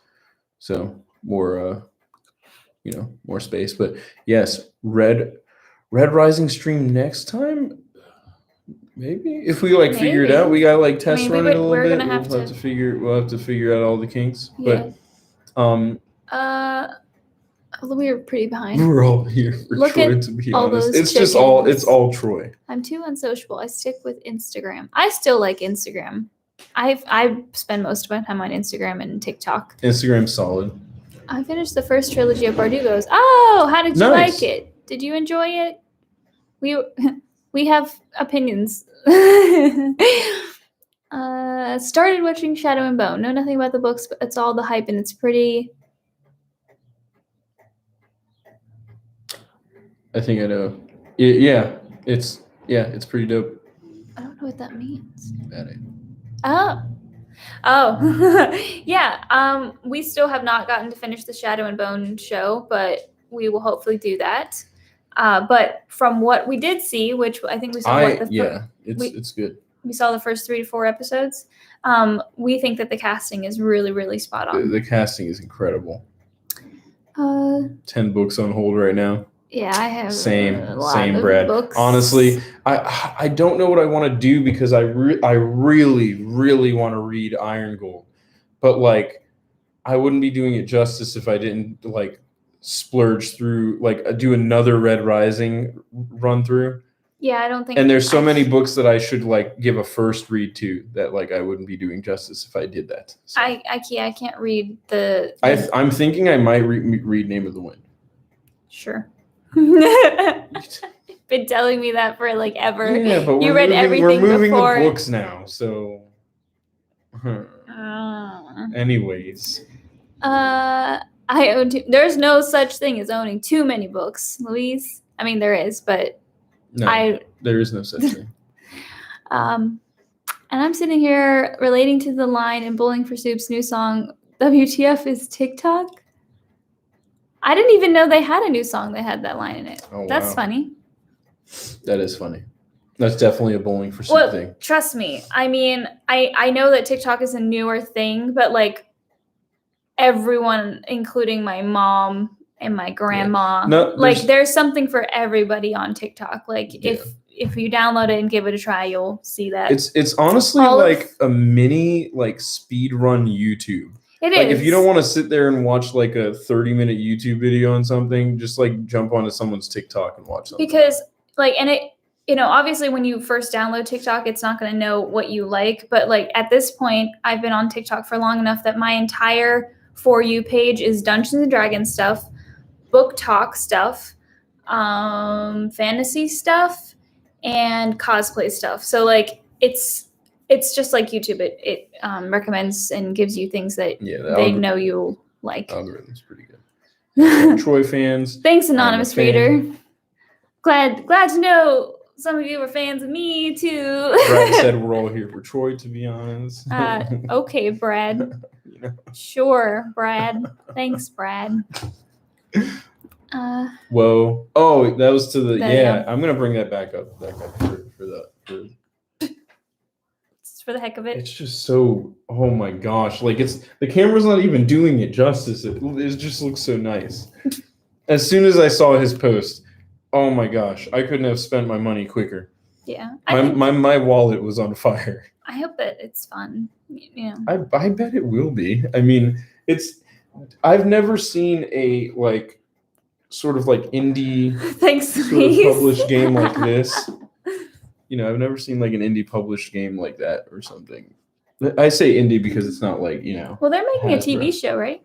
so more space. But yes, Red Rising stream next time. Maybe if we figure it out, we gotta like test run it a little bit. We'll have to figure out all the kinks. Yeah. But we were pretty behind. we're all here for Look Troy, at to be all honest. those It's just all chickens. it's all Troy. I'm too unsociable. I stick with Instagram. I still like Instagram. I spend most of my time on Instagram and TikTok. Instagram's solid. I finished the first trilogy of Bardugos. Oh, how did you Nice. like it? Did you enjoy it? We have opinions. Started watching Shadow and Bone. Know nothing about the books, but it's all the hype and it's pretty. I think I know. It's pretty dope. I don't know what that means. Bad idea. Oh, yeah. We still have not gotten to finish the Shadow and Bone show, but we will hopefully do that. But from what we did see, which I think we saw, it's good. We saw the first 3 to 4 episodes. We think that the casting is really, really spot on. The casting is incredible. 10 books on hold right now. Yeah, I have Same, of Brad. books. Honestly, I don't know what I want to do because I really, really want to read Iron Gold, but like I wouldn't be doing it justice if I didn't like splurge through do another Red Rising run through. Yeah, I don't think. And there's so many books that I should give a first read to that I wouldn't be doing justice if I did that. So. I can't read the. I'm thinking I might read Name of the Wind. Sure. Been telling me that for ever. Yeah, but you read everything we're moving before. the books now, so. Anyways. I own there's no such thing as owning too many books, Louise. I mean, there is, but no, there is no such thing. And I'm sitting here relating to the line in Bowling for Soup's new song, WTF is TikTok. I didn't even know they had a new song that had that line in it. Oh, That's wow. funny. That is funny. That's definitely a Bowling for Soup thing. Trust me. I mean, I know that TikTok is a newer thing, but everyone, including my mom and my grandma, there's something for everybody on TikTok. If you download it and give it a try, you'll see that. It's honestly a mini speed run YouTube. It Like is. if you don't want to sit there and watch like a 30-minute YouTube video on something, just like jump onto someone's TikTok and watch something. Because like, and it, obviously when you first download TikTok, it's not going to know what you like. But like at this point, I've been on TikTok for long enough that my entire For You page is Dungeons and Dragons stuff, book talk stuff, fantasy stuff, and cosplay stuff. So like it's just like YouTube. It recommends and gives you things that they know you like. Algorithm's pretty good. Troy fans. Thanks, I'm a anonymous fan. reader. Glad to know some of you were fans of me too. Brad said we're all here for Troy, to be honest. Okay, Brad. You know? Sure, Brad. Thanks, Brad. Whoa. Oh, that was to the Yeah. I'm gonna bring that back up for the Just for the heck of it. it's just so, oh my gosh, like it's the camera's not even doing it justice. It just looks so nice. As soon as I saw his post, oh my gosh, I couldn't have spent my money quicker. Yeah. My wallet was on fire. I hope that it's fun. You know. I bet it will be. I mean, I've never seen a like sort of like indie Thanks, sort of please. published game like this. You know, I've never seen like an indie published game like that or something. I say indie because it's not like, you know. Well, they're making a TV Hasbro. show, right?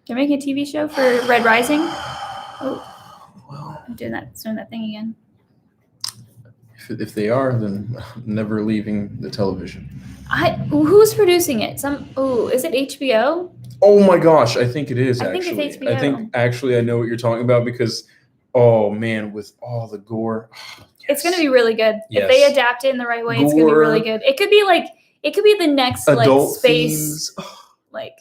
They're making a TV show for Red Rising. Oh, Well, I'm doing that thing again. if they are, then I'm never leaving the television. Who's producing it? Is it HBO? Oh my gosh, I think it is I think actually. it's HBO. I think actually I know what you're talking about because, oh man, with all the gore. It's going to be really good. Yes. If they adapt it in the right way, it's going to be Gore. really good. It could be the next Adult like space themes. like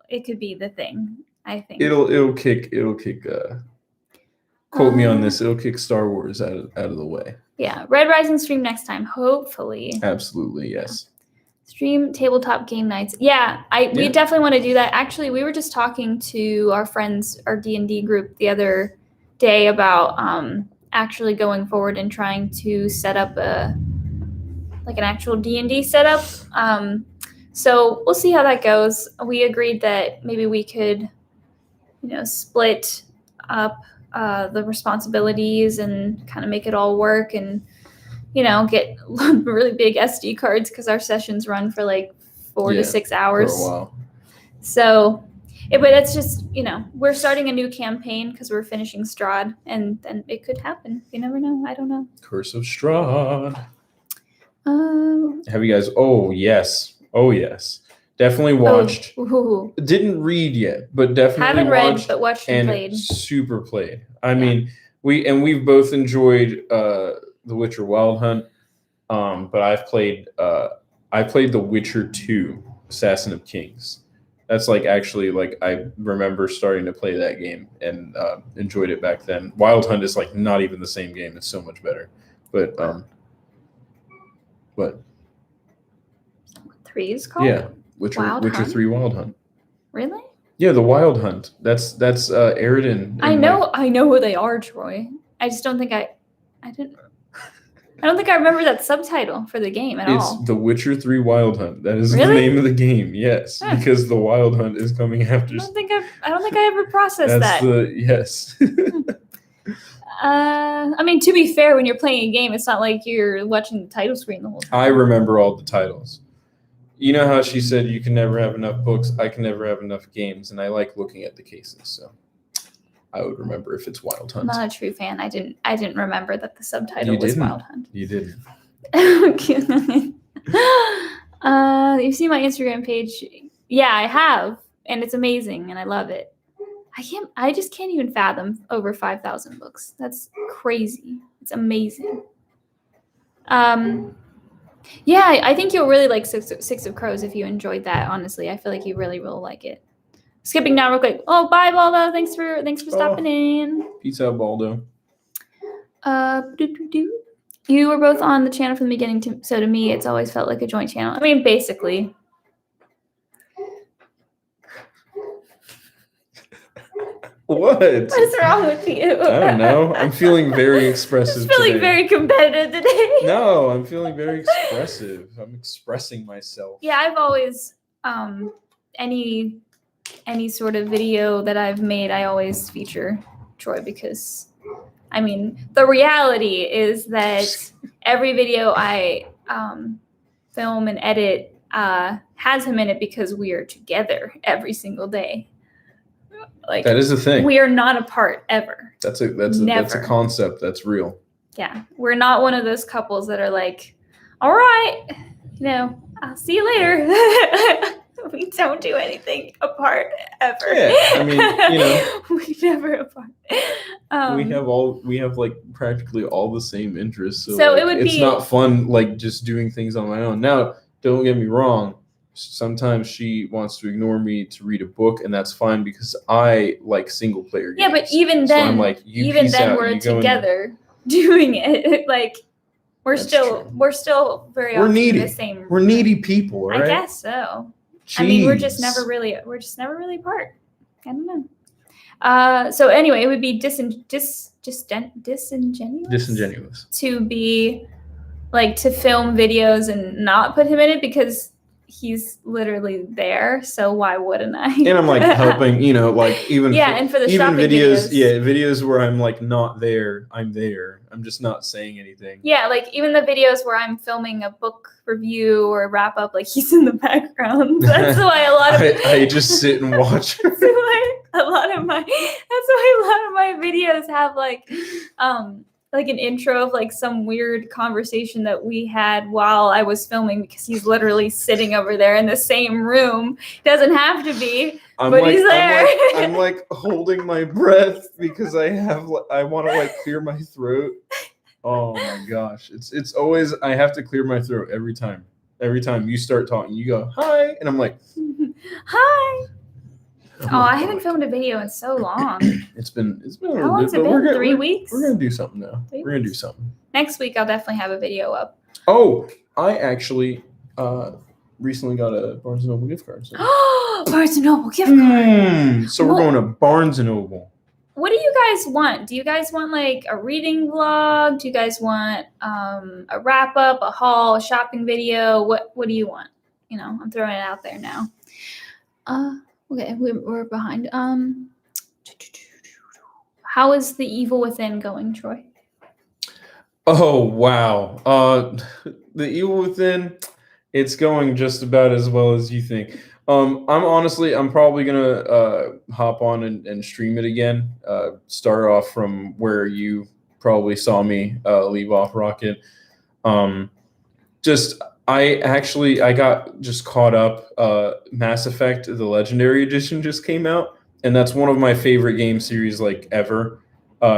it could be the thing, I think. It'll kick quote me on this, it'll kick Star Wars out of the way. Yeah, Red Rising stream next time, hopefully. Absolutely, yes. Stream tabletop game nights. Yeah, we Yeah. definitely want to do that. Actually, we were just talking to our friends, our D&D group the other day about actually going forward and trying to set up an actual D&D setup. So we'll see how that goes. We agreed that maybe we could, split up the responsibilities and kind of make it all work and, get really big SD cards because our sessions run for like 4 to 6 hours. For a while. So, but it's just, we're starting a new campaign because we're finishing Strahd, and then it could happen. You never know. I don't know. Curse of Strahd. Have you guys? Oh yes. Definitely watched. Ooh. Didn't read yet, but definitely Haven't watched read, but watched and and played. super played. I mean, we've both enjoyed The Witcher Wild Hunt, but I played The Witcher 2, Assassin of Kings. That's actually I remember starting to play that game and enjoyed it back then. Wild Hunt is not even the same game; it's so much better. But 3 is called? yeah, Witcher Wild Hunt? 3 Wild Hunt. Really? Yeah, the Wild Hunt. That's Aridin. I know who they are, Troy. I just don't think I don't think I remember that subtitle for the game at It's all. The Witcher 3 Wild Hunt. That is Really? the name of the game. Yes, Huh. because the Wild Hunt is coming after. I don't think I ever processed That's that. yes. I mean, to be fair, when you're playing a game, it's not like you're watching the title screen the whole time. I remember all the titles. You know how she said you can never have enough books. I can never have enough games, and I like looking at the cases. So I would remember if it's Wild I'm Hunt. not a true fan. I didn't remember that the subtitle You was didn't? Wild Hunt. You didn't. You see my Instagram page? Yeah, I have, and it's amazing, and I love it. I just can't even fathom over 5,000 books. That's crazy. It's amazing. Yeah, I think you'll really like Six of Crows if you enjoyed that. Honestly, I feel like you really will like it. Skipping down real quick. Oh, bye, Baldo. Thanks for stopping in. Peace out, Baldo. You were both on the channel from the beginning, so to me, it's always felt like a joint channel. I mean, basically. What? What's wrong with you? I don't know. I'm feeling very expressive Just feeling today. very competitive today. No, I'm feeling very expressive. I'm expressing myself. Yeah, I've always any sort of video that I've made, I always feature Troy because, I mean, the reality is that every video I film and edit has him in it because we are together every single day. Like, That is a thing. we are not apart ever. That's a Never. concept that's real. Yeah, we're not one of those couples that are like, all right, I'll see you later. We don't do anything apart ever. Yeah, I mean, we never apart. we have like practically all the same interests. So So like, it would it's be- not fun like just doing things on my own. Now, don't get me wrong. Sometimes she wants to ignore me to read a book, and that's fine because I like single player games. Yeah, but even So then, I'm like, you peace out, we're you go in- together doing it. Like we're That's still true. very We're often needy. in the same. We're needy people, right? I guess so. I mean, we're just Jeez. never really apart. I don't know. So anyway, it would be disingenuous disingenuous. to be like to film videos and not put him in it because he's literally there. So why wouldn't I? And I'm like helping, like even Yeah, and for the even shopping videos, videos. yeah, videos where I'm like not there, I'm there. I'm just not saying anything. Yeah, like even the videos where I'm filming a book review or wrap up, like he's in the background. That's why a lot of I just sit and watch. that's why a lot of my videos have like an intro of like some weird conversation that we had while I was filming because he's literally sitting over there in the same room. Doesn't have to be. But he's there. I'm like holding my breath because I want to like clear my throat. Oh my gosh. It's always, I have to clear my throat every time. Every time you start talking, you go, hi. And I'm like, Hi. oh Oh, my I haven't God. filmed a video in so long. It's been a How little long's bit, it but been? 3 weeks? We're gonna do something now. 3 We're gonna do weeks? something. Next week, I'll definitely have a video up. Oh, I actually recently got a Barnes & Noble gift card. So, Barnes & Noble gift card. So we're Well- going to Barnes & Noble. What do you guys want? Do you guys want like a reading vlog? Do you guys want a wrap up, a haul, a shopping video? What do you want? I'm throwing it out there now. Okay, we're behind. How is The Evil Within going, Troy? Oh, wow. The Evil Within, it's going just about as well as you think. I'm probably gonna hop on and stream it again. Start off from where you probably saw me leave off Rocket. I got just caught up. Mass Effect, the Legendary Edition just came out, and that's one of my favorite game series like ever.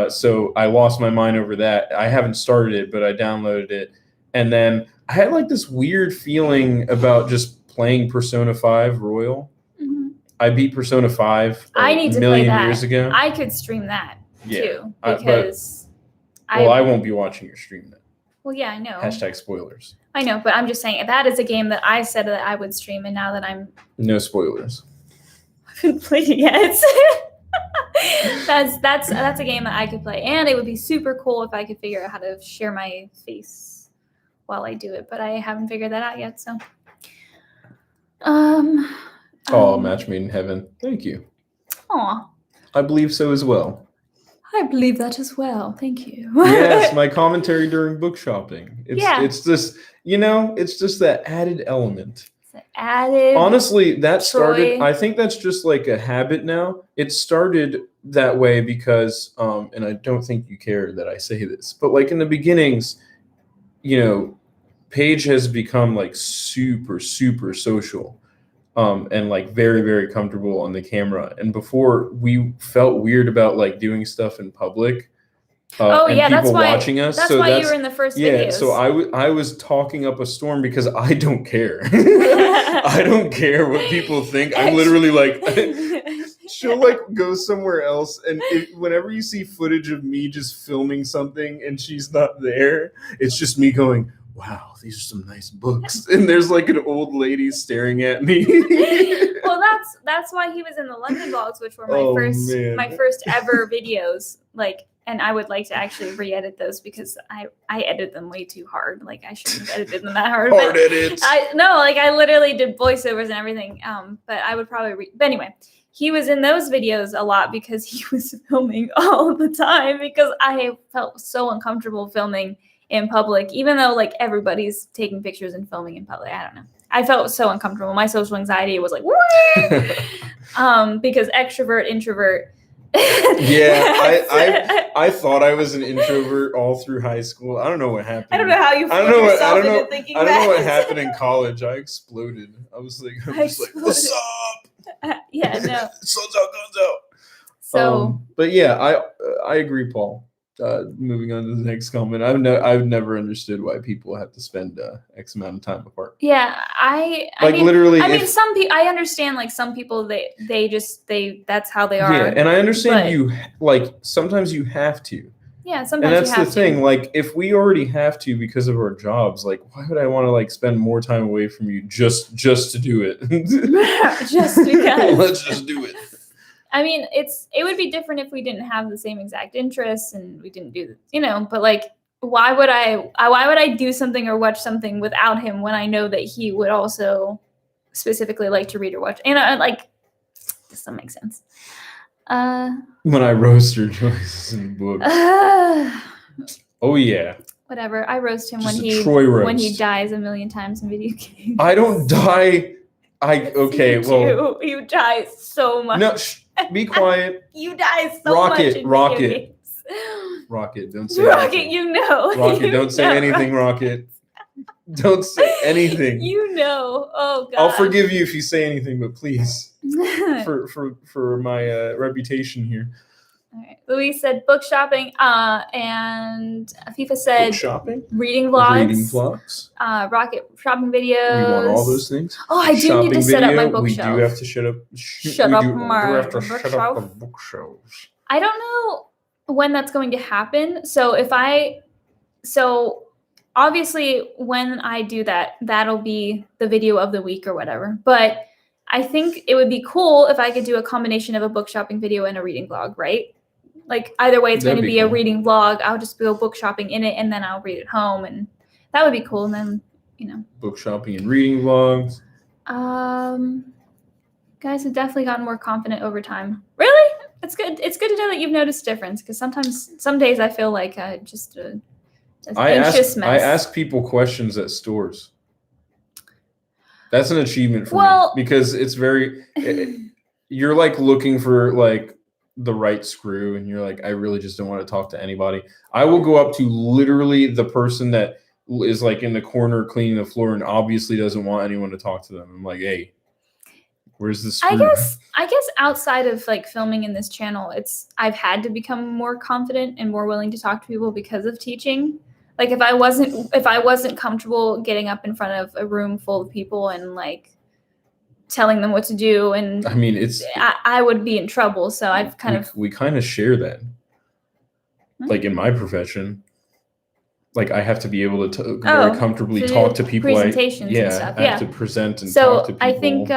So I lost my mind over that. I haven't started it, but I downloaded it, and then I had like this weird feeling about just playing Persona 5 Royal. Mm-hmm. I beat Persona 5 I need a to play million that. years ago. I could stream that too but- because I won't be watching your stream then. Well, yeah, I know. Hashtag spoilers. I know, but I'm just saying that is a game that I said that I would stream, and now that I No spoilers. haven't played it yet, that's a game that I could play, and it would be super cool if I could figure out how to share my face while I do it, but I haven't figured that out yet. So, Match made in heaven. Thank you. Aw, I believe so as well. I believe that as well. Thank you. Yes, my commentary during book shopping. Yeah. It's just, it's just that added element. It's added. Honestly, that started, Troy. I think that's just like a habit now. It started that way because, and I don't think you care that I say this, but like in the beginnings, Paige has become like super, super social. And like very, very comfortable on the camera. And before we felt weird about like doing stuff in public. And that's people why. watching us. That's so why you were in the first yeah. videos. So I was talking up a storm because I don't care. I don't care what people think. I'm literally like, she'll like go somewhere else, and whenever you see footage of me just filming something and she's not there, it's just me going, wow, these are some nice books. And there's like an old lady staring at me. Well, that's why he was in the London vlogs, which were Oh, man. my first ever videos. Like and I would like to actually re-edit those because I edit them way too hard. Like I shouldn't have edited them that hard. Hard but edits. I literally did voiceovers and everything. But I would probably but anyway, he was in those videos a lot because he was filming all the time because I felt so uncomfortable filming in public, even though like everybody's taking pictures and filming in public. I don't know. I felt so uncomfortable. My social anxiety was like, because extrovert, introvert. I thought I was an introvert all through high school. I don't know what happened. I don't know how you I fooled don't know what- yourself I don't know- into thinking I don't know that. what happened in college. I exploded. I was like, what's up? Yeah, no. Sun's out, guns out. So But yeah, I agree, Paul. Moving on to the next comment, I've never understood why people have to spend X amount of time apart. yeah, I Like mean, literally, I mean, if- some people. I understand. Like some people, they that's how they are. yeah, and I understand but- you like sometimes you have to, Yeah, and sometimes that's you the have thing. to. Like if we already have to because of our jobs, like why would I want to like spend more time away from you just to do it? Just because. Let's just do it. I mean, it would be different if we didn't have the same exact interests and we didn't do, but like, why would I do something or watch something without him when I know that he would also specifically like to read or watch? And like, this doesn't make sense. When I roast your choices in the book. Oh yeah. Whatever. I roast him Just when a Troy roast. when he dies a million times in video games. I don't die. Okay, You well, do. You die so much. no, be quiet. You die so Rocket, much in Rocket. video games. Rocket, don't say Rocket, anything. you know. Rocket, You don't say know. anything, Rocket. Don't say anything. You know. Oh God. I'll forgive you if you say anything, but please, for my reputation here. All right. Louise said book shopping, and FIFA said Book shopping, reading vlogs, reading vlogs. Rocket shopping We videos. want all those things. Oh, I do Shopping need to set up my video, bookshelf. We do have to shut up. Shut we up do my have to shut up the bookshelf. bookshelves. I don't know when that's going to happen. So obviously when I do that, that'll be the video of the week or whatever. But I think it would be cool if I could do a combination of a book shopping video and a reading vlog, right? Like either way, it's That'd going to be be a cool. reading vlog. I'll just go book shopping in it and then I'll read it home, and that would be cool. And then, Book shopping and reading vlogs. guys have definitely gotten more confident over time. Really? It's good. It's good to know that you've noticed difference, because some days I feel like just an anxious I mess. ask people questions at stores. That's an achievement for Well- me because it's very. You're like looking for like the right screw, and you're like, I really just don't want to talk to anybody. I will go up to literally the person that is like in the corner cleaning the floor and obviously doesn't want anyone to talk to them. I'm like, hey, where's the screw? I guess outside of like filming in this channel, I've had to become more confident and more willing to talk to people because of teaching. Like if I wasn't comfortable getting up in front of a room full of people and like telling them what to do, and I mean, it's I would be in trouble. So I've we kind of share that. Like in my profession, like I have to be able to very comfortably to talk do to people. presentations and stuff, I have yeah. to present and So talk to people. I think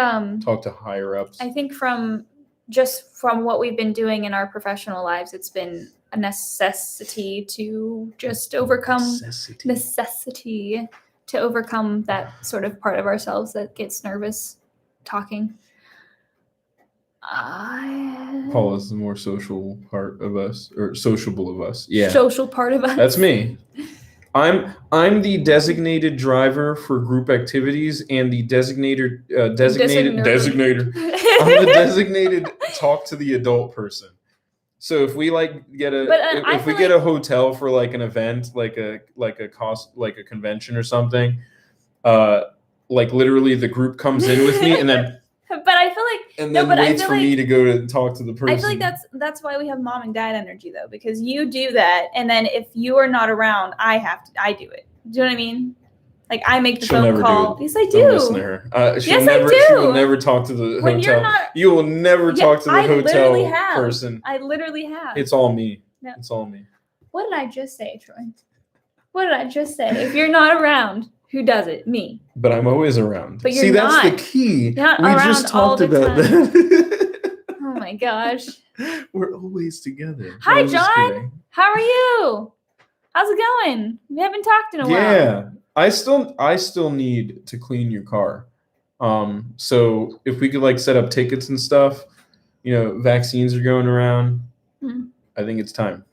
talk to higher ups. I think from what we've been doing in our professional lives, it's been a necessity to just overcome necessity to overcome that sort of part of ourselves that gets nervous talking. Paul is the more social part of us, or sociable of us. Yeah, Social part of us. that's me. I'm the designated driver for group activities and the designated. I'm the designated talk to the adult person. So if we like get a But, if we get a hotel for like an event, like a convention or something, like literally the group comes in with me and then But I feel like and No, then but I waits feel for me to go to talk to the person. I feel like that's why we have mom and dad energy, though, because you do that, and then if you are not around, I do it. Do you know what I mean? Like I make the She'll phone never do call. it. Yes, I Don't listen to do. her. She Yes, I will do. never talk to the When you're hotel. not, You will never Yeah, talk to the I literally hotel have. person. I literally have. It's all me. No. It's all me. What did I just say, Troy? What did I just say? If you're not around, who does it? Me. But I'm always around. But you're See, that's not. the key. You're not We around just all talked the about time. that. Oh my gosh. We're always together. Hi, I'm just John. kidding. How are you? How's it going? We haven't talked in a while. Yeah, I still need to clean your car. So if we could like set up tickets and stuff, vaccines are going around. Hmm. I think it's time.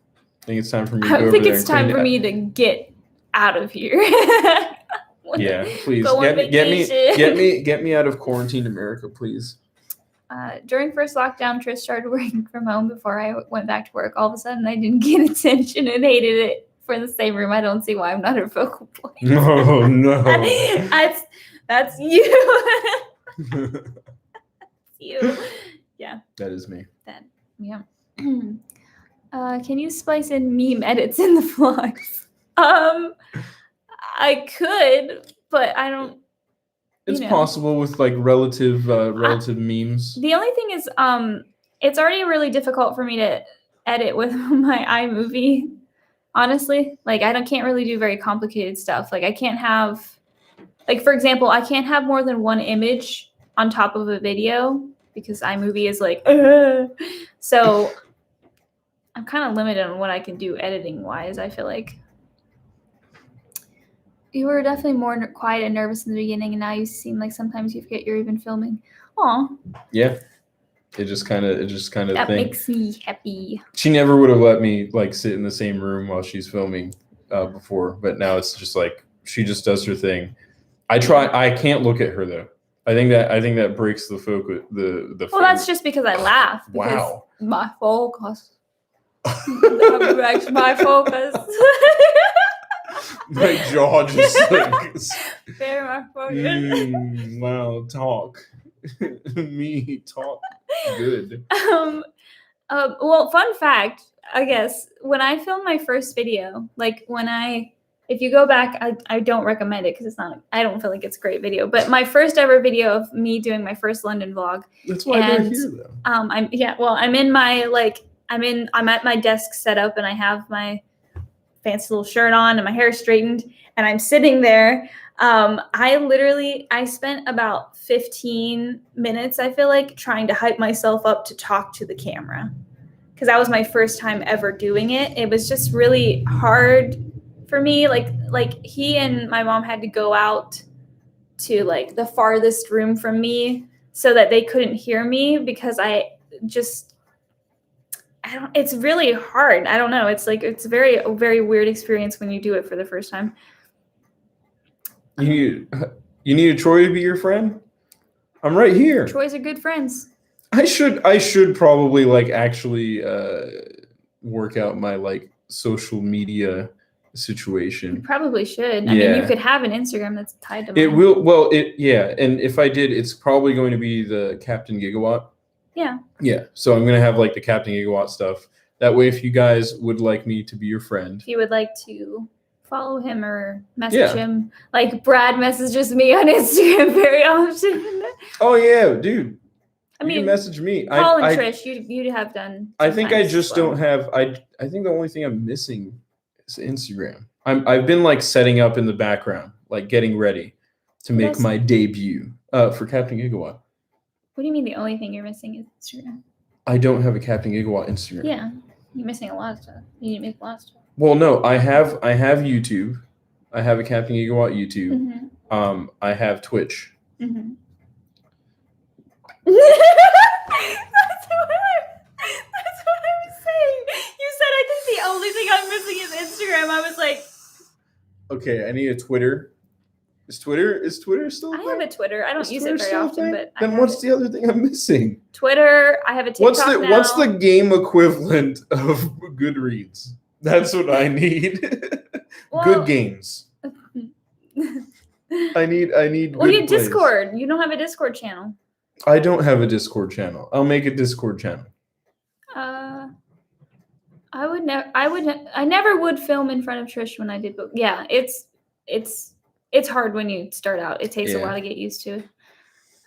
I think it's time for me to go I over think there it's and clean time for it. me to get out of here. Yeah, please Go on vacation. get me out of quarantine America, please. During first lockdown, Trish started working from home before I went back to work. All of a sudden, I didn't get attention and hated it for the same room. I don't see why I'm not a focal point. Oh no. That's you. That's you. Yeah. That is me. Yeah. Can you splice in meme edits in the vlogs? I could, but I don't. It's possible with like relative memes. The only thing is, it's already really difficult for me to edit with my iMovie. Honestly, like can't really do very complicated stuff. Like I can't have, like for example, I can't have more than one image on top of a video because iMovie is like, so I'm kind of limited on what I can do editing wise. I feel like you were definitely more quiet and nervous in the beginning, and now you seem like sometimes you forget you're even filming. Aw. Yeah. It just kind of That makes me happy. She never would have let me like sit in the same room while she's filming before, but now it's just like she just does her thing. I can't look at her though. I think that breaks the focus. The well, that's just because I laugh. Wow. My focus. That breaks my focus. My jaw just like. Very my focus. Wow, talk. Me talk good. Well, fun fact, I guess, when I filmed my first video, like if you go back, I don't recommend it because I don't feel like it's a great video, but my first ever video of me doing my first London vlog. That's why they're here though. I'm at my desk set up and I have my fancy little shirt on and my hair straightened and I'm sitting there. I spent about 15 minutes, I feel like, trying to hype myself up to talk to the camera because that was my first time ever doing it. It was just really hard for me. Like he and my mom had to go out to like the farthest room from me so that they couldn't hear me because it's really hard. I don't know. It's like, it's a very weird experience when you do it for the first time. You need a Troy to be your friend? I'm right here. Troy's are good friends. I should probably like actually work out my like social media situation. You probably should. I mean, you could have an Instagram that's tied to mine. It will. Well, and if I did, it's probably going to be the Captain Gigawatt. Yeah. Yeah. So I'm gonna have like the Captain Gigawatt stuff. That way, if you guys would like me to be your friend, if you would like to follow him or message him, like Brad messages me on Instagram very often. Oh yeah, dude. I mean, you can message me. Paul and Trish, you'd have done. I think I just don't have. I think the only thing I'm missing is Instagram. I've been like setting up in the background, like getting ready to make my debut for Captain Gigawatt. What do you mean the only thing you're missing is Instagram? I don't have a Captain Gigawatt Instagram. Yeah, you're missing a lot of stuff. You need to make a lot of stuff. Well, no, I have YouTube. I have a Captain Gigawatt YouTube. Mm-hmm. I have Twitch. Mm-hmm. That's what I was saying. You said I think the only thing I'm missing is Instagram. I was like, okay, I need a Twitter. Is Twitter still? I have a Twitter. I don't use it very often, but then what's the other thing I'm missing? Twitter. I have a TikTok now. What's the game equivalent of Goodreads? That's what I need. Good games. I need. Well, you Discord. You don't have a Discord channel. I don't have a Discord channel. I'll make a Discord channel. I never would film in front of Trish when I did, but yeah, it's hard when you start out. It takes a while to get used to.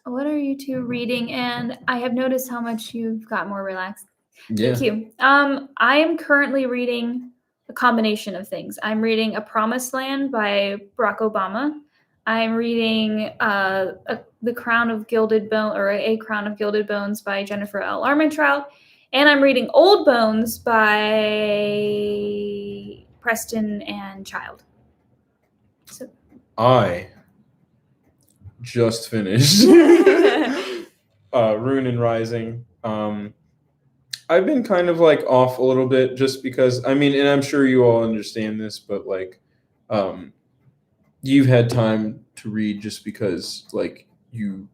What are you two reading? And I have noticed how much you've got more relaxed. Yeah. Thank you. I am currently reading a combination of things. I'm reading A Promised Land by Barack Obama. I'm reading The Crown of Gilded Bone, or A Crown of Gilded Bones by Jennifer L. Armentrout. And I'm reading Old Bones by Preston and Child. So. I just finished Rune and Rising. I've been kind of like off a little bit just because, I mean, and I'm sure you all understand this, but like you've had time to read just because like you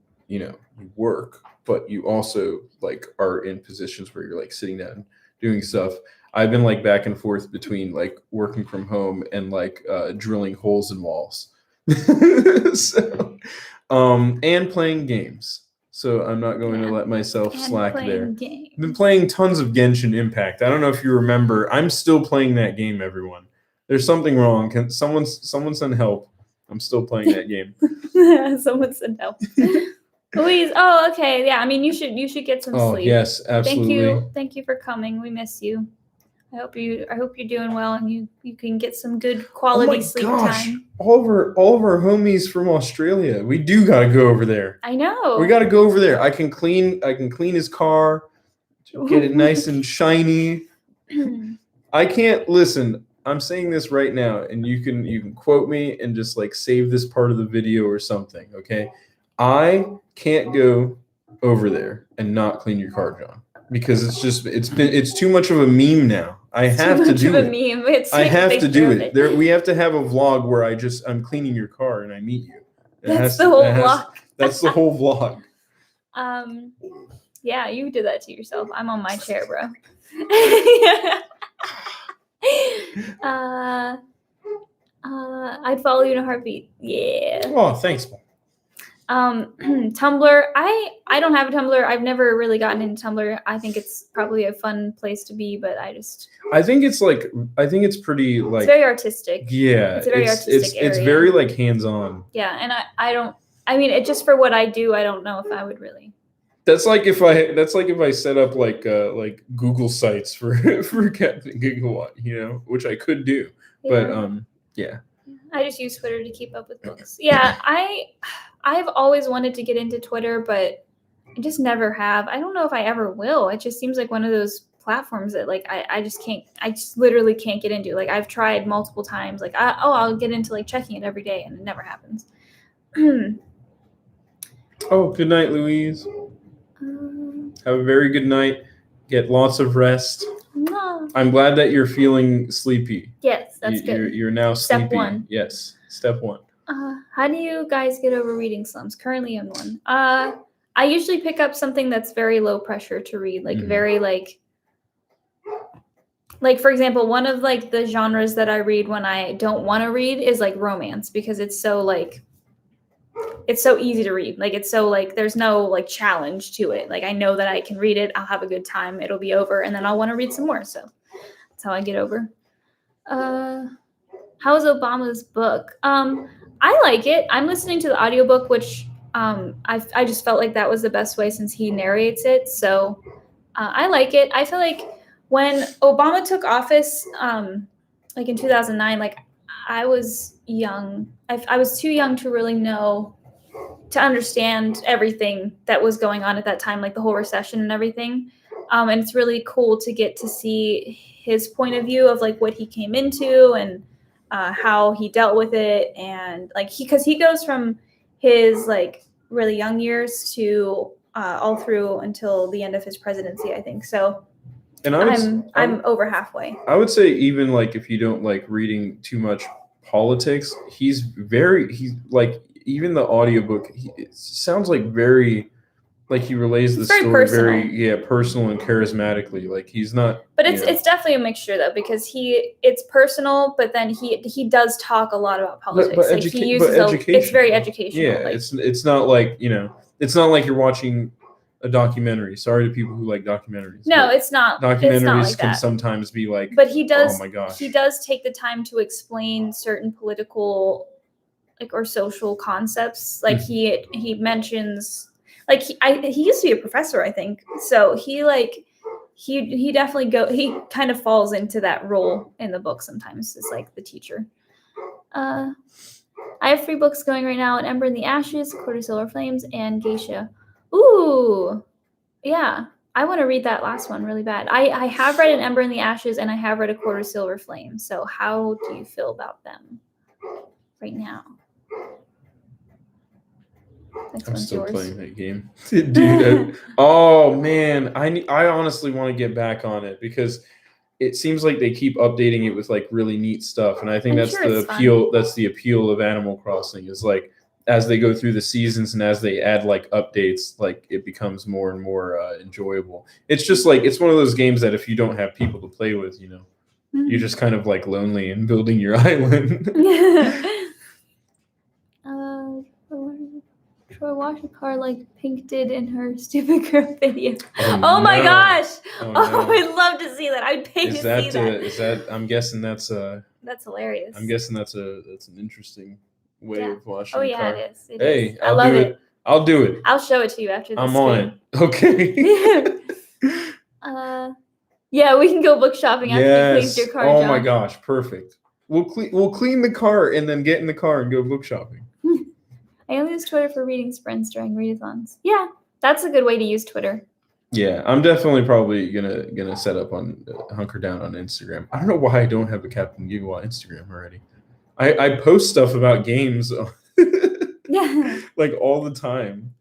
work, but you also like are in positions where you're like sitting down doing stuff. I've been like back and forth between like working from home and like drilling holes in walls. So, and playing games. So I'm not going to let myself slack there. Games. I've been playing tons of Genshin Impact. I don't know if you remember. I'm still playing that game, everyone. There's something wrong. Can someone send help? I'm still playing that game. Someone send help. Louise, oh, okay. Yeah, I mean, you should get some sleep. Yes, absolutely. Thank you for coming. We miss you. I hope you're doing well and you can get some good quality sleep time. All of our homies from Australia. We do gotta go over there. I know. We gotta go over there. I can clean his car, get it nice and shiny. I can't listen. I'm saying this right now, and you can quote me and just like save this part of the video or something, okay? I can't go over there and not clean your car, John, because it's too much of a meme now. I have to do it. I have to do it. We have to have a vlog where I'm cleaning your car and I meet you. That's the whole vlog. That's the whole vlog. Yeah, you did that to yourself. I'm on my chair, bro. I'd follow you in a heartbeat. Yeah. Oh, thanks. Tumblr. I don't have a Tumblr. I've never really gotten into Tumblr. I think it's probably a fun place to be, but I think it's pretty like, it's very artistic. Yeah. It's a very artistic area. It's very like hands-on. Yeah, and I mean, it just for what I do, I don't know if I would really. That's like if I set up like Google sites for Captain Gigawatt, which I could do. Yeah. But yeah. I just use Twitter to keep up with books. Yeah, I've always wanted to get into Twitter, but I just never have. I don't know if I ever will. It just seems like one of those platforms that like I just literally can't get into. Like I've tried multiple times. Like I'll get into like checking it every day, and it never happens. Oh, good night, Louise. Have a very good night. Get lots of rest. No. I'm glad that you're feeling sleepy. Yes, that's good. You're now sleepy. Step 1. Yes, step 1. How do you guys get over reading slumps? Currently in one. I usually pick up something that's very low pressure to read, like very like for example, one of like the genres that I read when I don't want to read is like romance, because it's so easy to read. Like it's so like there's no like challenge to it. Like I know that I can read it, I'll have a good time, it'll be over, and then I'll want to read some more. So that's how I get over. How is Obama's book? I like it. I'm listening to the audiobook, which I just felt like that was the best way since he narrates it. So I like it. I feel like when Obama took office, like in 2009, like I was young. I was too young to really know, to understand everything that was going on at that time, like the whole recession and everything. And it's really cool to get to see his point of view of like what he came into and how he dealt with it. And like because he goes from his like really young years to all through until the end of his presidency, I think. So and I'm over halfway. I would say even like if you don't like reading too much politics, he's like, even the audiobook, it sounds like very like he relays the story very personal and charismatically. Like he's not, but it's definitely a mixture though, because it's personal, but then he does talk a lot about politics. But like he uses it's very educational. Yeah, like, it's not like it's not like you're watching a documentary. Sorry to people who like documentaries. No, it's not. Documentaries can sometimes be like, but he does. Oh my gosh. He does take the time to explain certain political, like, or social concepts. Like he mentions, like he used to be a professor, I think. So he definitely he kind of falls into that role in the book sometimes as like the teacher. I have 3 books going right now: An Ember in the Ashes, Quarter Silver Flames, and Geisha. Ooh, yeah. I want to read that last one really bad. I have read An Ember in the Ashes and I have read A Quarter Silver Flame. So how do you feel about them right now? Next I'm one's still yours. playing that game, dude. Oh man, I honestly want to get back on it because it seems like they keep updating it with like really neat stuff, and I think I'm that's sure the it's fun. appeal. That's the appeal of Animal Crossing is like as they go through the seasons and as they add like updates, like it becomes more and more enjoyable. It's just like it's one of those games that if you don't have people to play with, you're just kind of like lonely and building your island. Troy Washikar like Pink did in her Stupid Girl video. Oh, Oh my no. gosh! Oh, Oh, no. I'd love to see that. I'd pay to Is see that that. is that? I'm guessing that's That's hilarious. I'm guessing that's an interesting way Yeah. of watching. Oh a yeah, car. it is. It Hey, is. I'll I love do it. it. I'll do it. I'll show it to you after this. I'm on it. Okay. Yeah, we can go book shopping after you cleaned your car. Oh John. my gosh, perfect. We'll clean the car and then get in the car and go book shopping. I only use Twitter for reading sprints during readathons. Yeah, that's a good way to use Twitter. Yeah, I'm definitely probably gonna set up on hunker down on Instagram. I don't know why I don't have a Captain Gigawatt Instagram already. I post stuff about games Yeah. like all the time.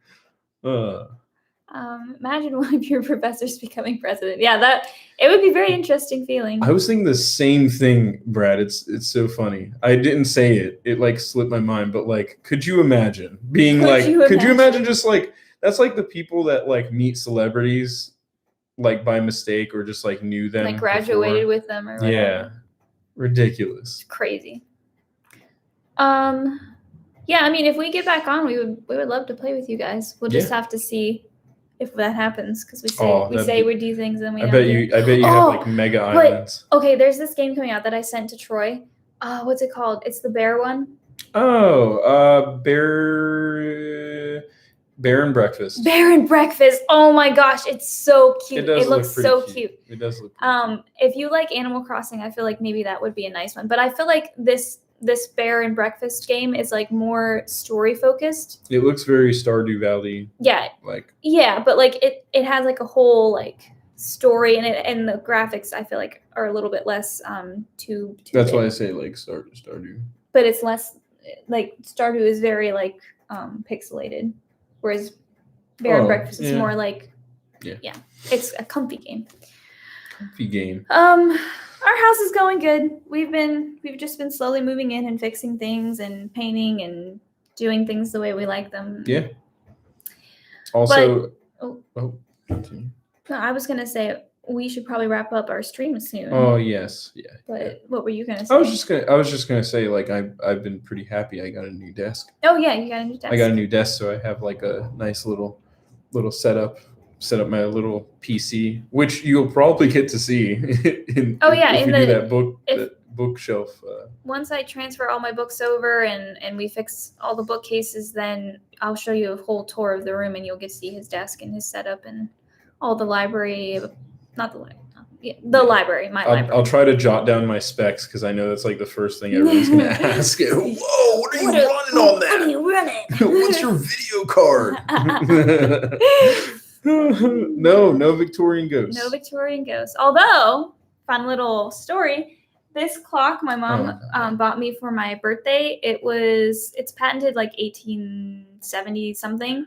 Imagine one of your professors becoming president. Yeah, it would be a very interesting feeling. I was thinking the same thing, Brad. It's so funny. I didn't say it. It like slipped my mind, but like, could you imagine being could you imagine just like, that's like the people that like meet celebrities like by mistake or just like knew them. Like graduated before. with them or whatever. Yeah. Ridiculous. It's crazy. Yeah, I mean, if we get back on, we would love to play with you guys. We'll just have to see if that happens because we say we do things and we. I bet you have like mega islands. Okay, there's this game coming out that I sent to Troy. What's it called? It's the bear one. Oh, Bear and Breakfast. Bear and Breakfast. Oh my gosh, it's so cute. It looks so cute. It does look cute. If you like Animal Crossing, I feel like maybe that would be a nice one. But I feel like this Bear and Breakfast game is like more story focused. It looks very Stardew Valley. Yeah. Yeah, but like it has like a whole like story and the graphics I feel like are a little bit less too That's why I say like Stardew. But it's less like Stardew is very like pixelated. Whereas Bear and Breakfast is more like it's a comfy game. Our house is going good. We've just been slowly moving in and fixing things and painting and doing things the way we like them. Yeah. Also, continue. No, I was gonna say we should probably wrap up our stream soon. Oh yes, yeah. But what were you gonna say? I was just gonna say like I've been pretty happy. I got a new desk. Oh yeah, you got a new desk. I got a new desk, so I have like a nice little setup. Set up my little PC, which you'll probably get to see. If we do that bookshelf. Once I transfer all my books over and we fix all the bookcases, then I'll show you a whole tour of the room, and you'll get to see his desk and his setup and all the library. Not the library. The library, my library. I'll try to jot down my specs because I know that's like the first thing everyone's going to ask. Whoa, what are you running on that? What are you running? What's your video card? No Victorian ghosts. No Victorian ghosts. Although, fun little story. This clock my mom bought me for my birthday. It's patented like 1870 something.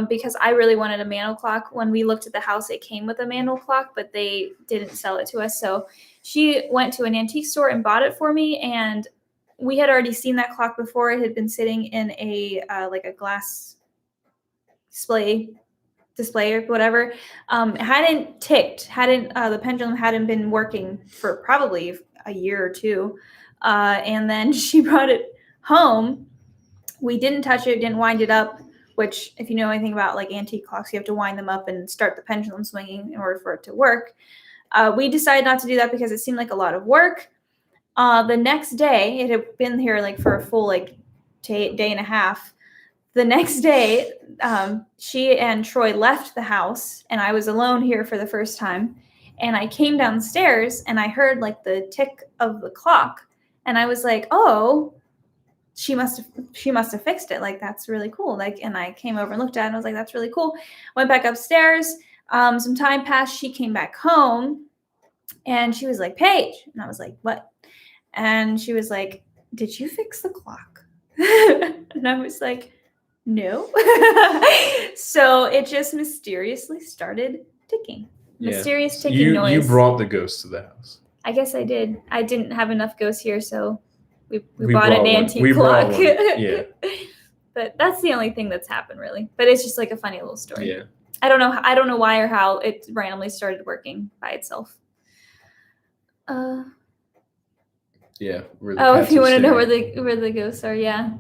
Because I really wanted a mantle clock. When we looked at the house, it came with a mantle clock, but they didn't sell it to us. So she went to an antique store and bought it for me. And we had already seen that clock before. It had been sitting in a like a glass display or whatever. Hadn't ticked. The pendulum hadn't been working for probably a year or two. And then she brought it home. We didn't touch it, didn't wind it up. Which, if you know anything about like antique clocks, you have to wind them up and start the pendulum swinging in order for it to work. We decided not to do that because it seemed like a lot of work. The next day, it had been here like for a full like day and a half. The next day, she and Troy left the house, and I was alone here for the first time. And I came downstairs, and I heard like the tick of the clock, and I was like, "Oh, she must have fixed it. Like, that's really cool. Like, and I came over and looked at it and I was like, that's really cool. Went back upstairs. Some time passed. She came back home and she was like, Paige. And I was like, what? And she was like, did you fix the clock? And I was like, no. So it just mysteriously started ticking. Yeah. Mysterious ticking noise. You brought the ghost to the house. I guess I did. I didn't have enough ghosts here, so we We bought an brought one. antique We brought clock. one. Yeah. But that's the only thing that's happened, really. But it's just like a funny little story. Yeah. I don't know why or how it randomly started working by itself. Yeah. If you want to know where the ghosts are, yeah.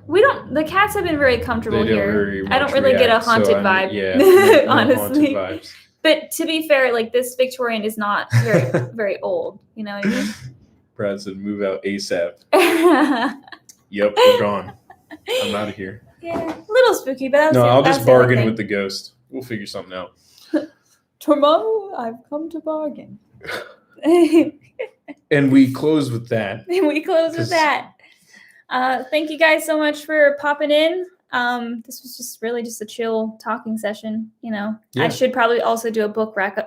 We don't. The cats have been very comfortable here. I don't really get a haunted vibe. Yeah. No honestly. haunted vibes. But to be fair, like, this Victorian is not very very old. You know what I mean? Brad said, "Move out ASAP." Yeah, Yep, we're gone. I'm out of here. a little spooky, but I'll just bargain with the ghost. We'll figure something out. Tomorrow, I've come to bargain. And we close with that. And we close with that. Thank you guys so much for popping in. This was just really just a chill talking session. You know, Yeah. I should probably also do a book wrap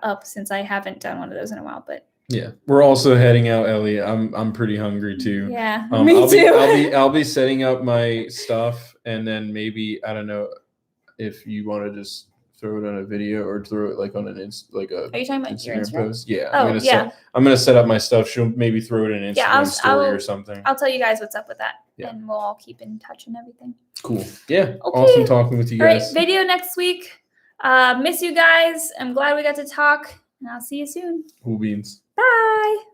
up since I haven't done one of those in a while. But Yeah, we're also heading out, Ellie. I'm pretty hungry too. yeah, me I'll too. I'll be setting up my stuff, and then maybe I don't know if you want to just throw it on a video or throw it like on an Are you talking about your Instagram Instagram? post. Yeah, Oh, yeah. I'm gonna set up my stuff. She'll maybe throw it in an Instagram Yeah, story or something. I'll tell you guys what's up with that, Yeah. and we'll all keep in touch and everything. Cool. Yeah. Okay. Awesome talking with you All right, guys. video next week. Miss you guys. I'm glad we got to talk, and I'll see you soon. Cool beans. Bye.